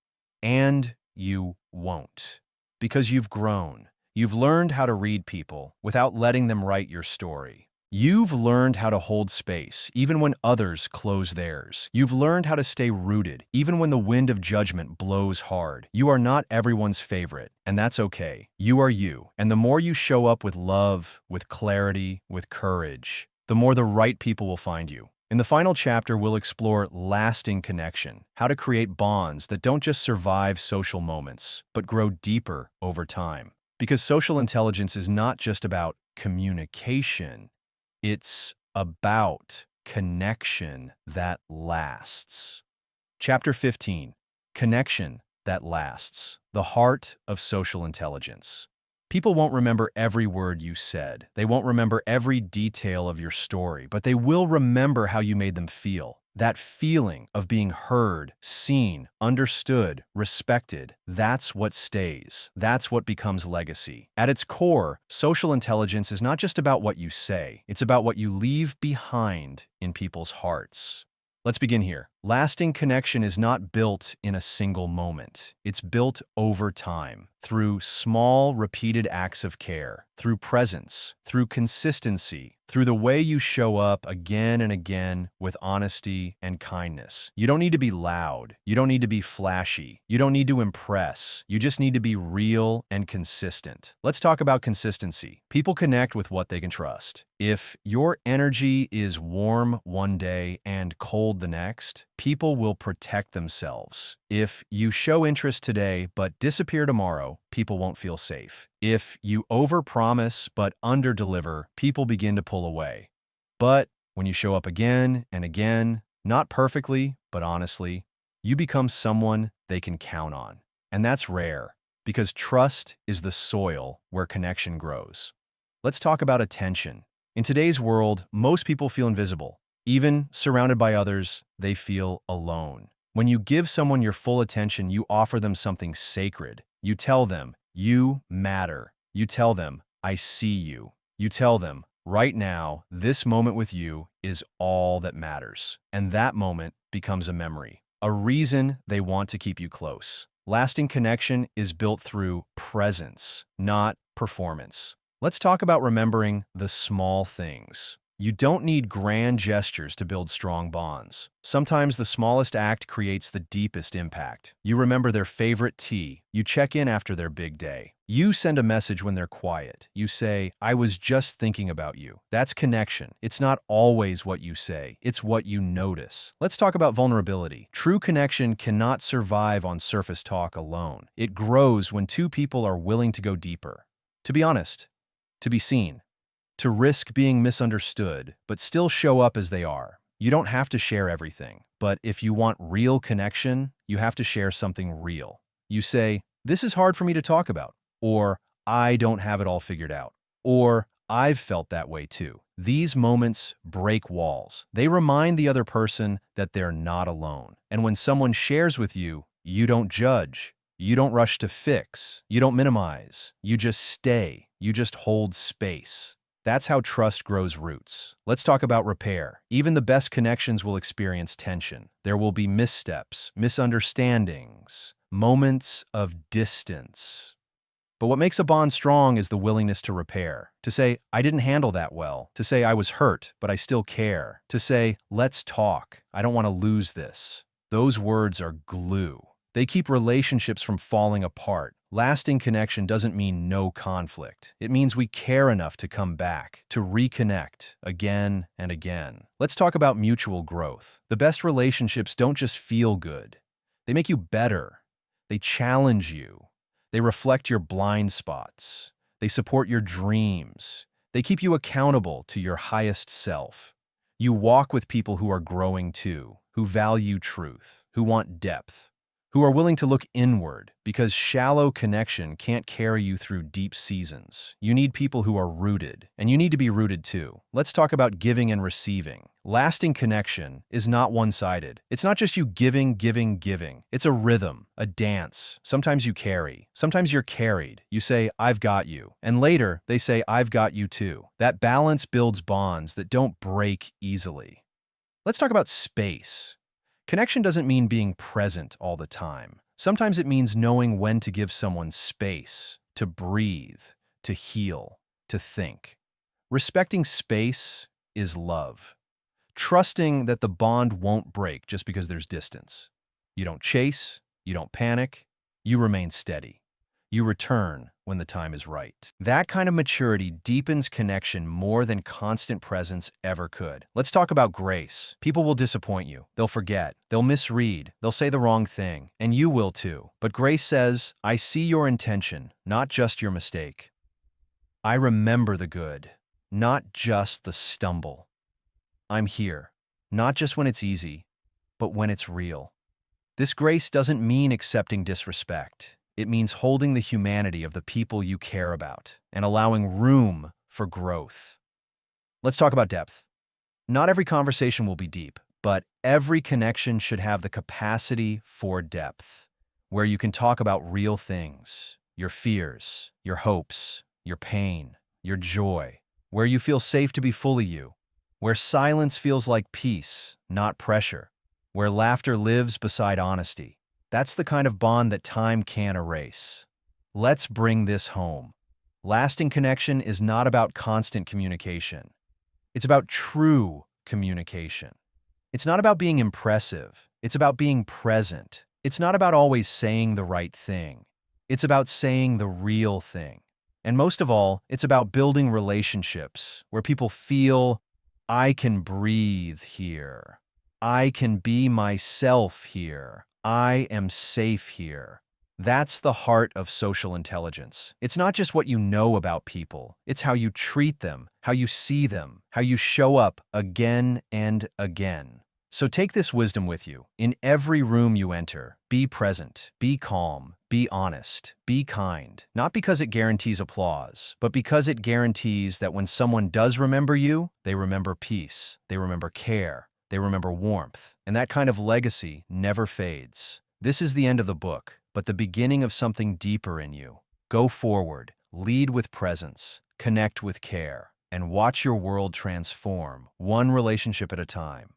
And you won't. Because you've grown. You've learned how to read people without letting them write your story. You've learned how to hold space even when others close theirs. You've learned how to stay rooted even when the wind of judgment blows hard. You are not everyone's favorite, and that's okay. You are you, and the more you show up with love, with clarity, with courage, the more the right people will find you. In the final chapter, we'll explore lasting connection, how to create bonds that don't just survive social moments, but grow deeper over time. Because social intelligence is not just about communication, it's about connection that lasts. Chapter 15, Connection that Lasts, the Heart of Social Intelligence. People won't remember every word you said. They won't remember every detail of your story, but they will remember how you made them feel. That feeling of being heard, seen, understood, respected, that's what stays. That's what becomes legacy. At its core, social intelligence is not just about what you say. It's about what you leave behind in people's hearts. Let's begin here. Lasting connection is not built in a single moment. It's built over time, through small, repeated acts of care, through presence, through consistency, through the way you show up again and again with honesty and kindness. You don't need to be loud. You don't need to be flashy. You don't need to impress. You just need to be real and consistent. Let's talk about consistency. People connect with what they can trust. If your energy is warm one day and cold the next, people will protect themselves. If you show interest today but disappear tomorrow, people won't feel safe. If you overpromise but underdeliver, people begin to pull away. But when you show up again and again, not perfectly, but honestly, you become someone they can count on. And that's rare, because trust is the soil where connection grows. Let's talk about attention. In today's world, most people feel invisible. Even surrounded by others, they feel alone. When you give someone your full attention, you offer them something sacred. You tell them, you matter. You tell them, I see you. You tell them, right now, this moment with you is all that matters. And that moment becomes a memory, a reason they want to keep you close. Lasting connection is built through presence, not performance. Let's talk about remembering the small things. You don't need grand gestures to build strong bonds. Sometimes the smallest act creates the deepest impact. You remember their favorite tea. You check in after their big day. You send a message when they're quiet. You say, I was just thinking about you. That's connection. It's not always what you say. It's what you notice. Let's talk about vulnerability. True connection cannot survive on surface talk alone. It grows when two people are willing to go deeper. To be honest, to be seen, to risk being misunderstood, but still show up as they are. You don't have to share everything, but if you want real connection, you have to share something real. You say, this is hard for me to talk about, or I don't have it all figured out, or I've felt that way too. These moments break walls. They remind the other person that they're not alone. And when someone shares with you, you don't judge. You don't rush to fix. You don't minimize. You just stay. You just hold space. That's how trust grows roots. Let's talk about repair. Even the best connections will experience tension. There will be missteps, misunderstandings, moments of distance. But what makes a bond strong is the willingness to repair. To say, I didn't handle that well. To say, I was hurt, but I still care. To say, let's talk. I don't want to lose this. Those words are glue. They keep relationships from falling apart. Lasting connection doesn't mean no conflict. It means we care enough to come back, to reconnect again and again. Let's talk about mutual growth. The best relationships don't just feel good. They make you better. They challenge you. They reflect your blind spots. They support your dreams. They keep you accountable to your highest self. You walk with people who are growing too, who value truth, who want depth, who are willing to look inward, because shallow connection can't carry you through deep seasons. You need people who are rooted, and you need to be rooted too. Let's talk about giving and receiving. Lasting connection is not one-sided. It's not just you giving, giving, giving. It's a rhythm, a dance. Sometimes you carry. Sometimes you're carried. You say, I've got you. And later, they say, I've got you too. That balance builds bonds that don't break easily. Let's talk about space. Connection doesn't mean being present all the time. Sometimes it means knowing when to give someone space, to breathe, to heal, to think. Respecting space is love. Trusting that the bond won't break just because there's distance. You don't chase, you don't panic, you remain steady. You return when the time is right. That kind of maturity deepens connection more than constant presence ever could. Let's talk about grace. People will disappoint you. They'll forget. They'll misread. They'll say the wrong thing. And you will too. But grace says, I see your intention, not just your mistake. I remember the good, not just the stumble. I'm here, not just when it's easy, but when it's real. This grace doesn't mean accepting disrespect. It means holding the humanity of the people you care about and allowing room for growth. Let's talk about depth. Not every conversation will be deep, but every connection should have the capacity for depth, where you can talk about real things, your fears, your hopes, your pain, your joy, where you feel safe to be fully you, where silence feels like peace, not pressure, where laughter lives beside honesty. That's the kind of bond that time can't erase. Let's bring this home. Lasting connection is not about constant communication. It's about true communication. It's not about being impressive. It's about being present. It's not about always saying the right thing. It's about saying the real thing. And most of all, it's about building relationships where people feel, I can breathe here. I can be myself here. I am safe here. That's the heart of social intelligence. It's not just what you know about people. It's how you treat them, how you see them, how you show up again and again. So take this wisdom with you. In every room you enter, be present, be calm, be honest, be kind. Not because it guarantees applause, but because it guarantees that when someone does remember you, they remember peace, they remember care, they remember warmth, and that kind of legacy never fades. This is the end of the book, but the beginning of something deeper in you. Go forward, Lead with presence, connect with care, and watch your world transform, one relationship at a time.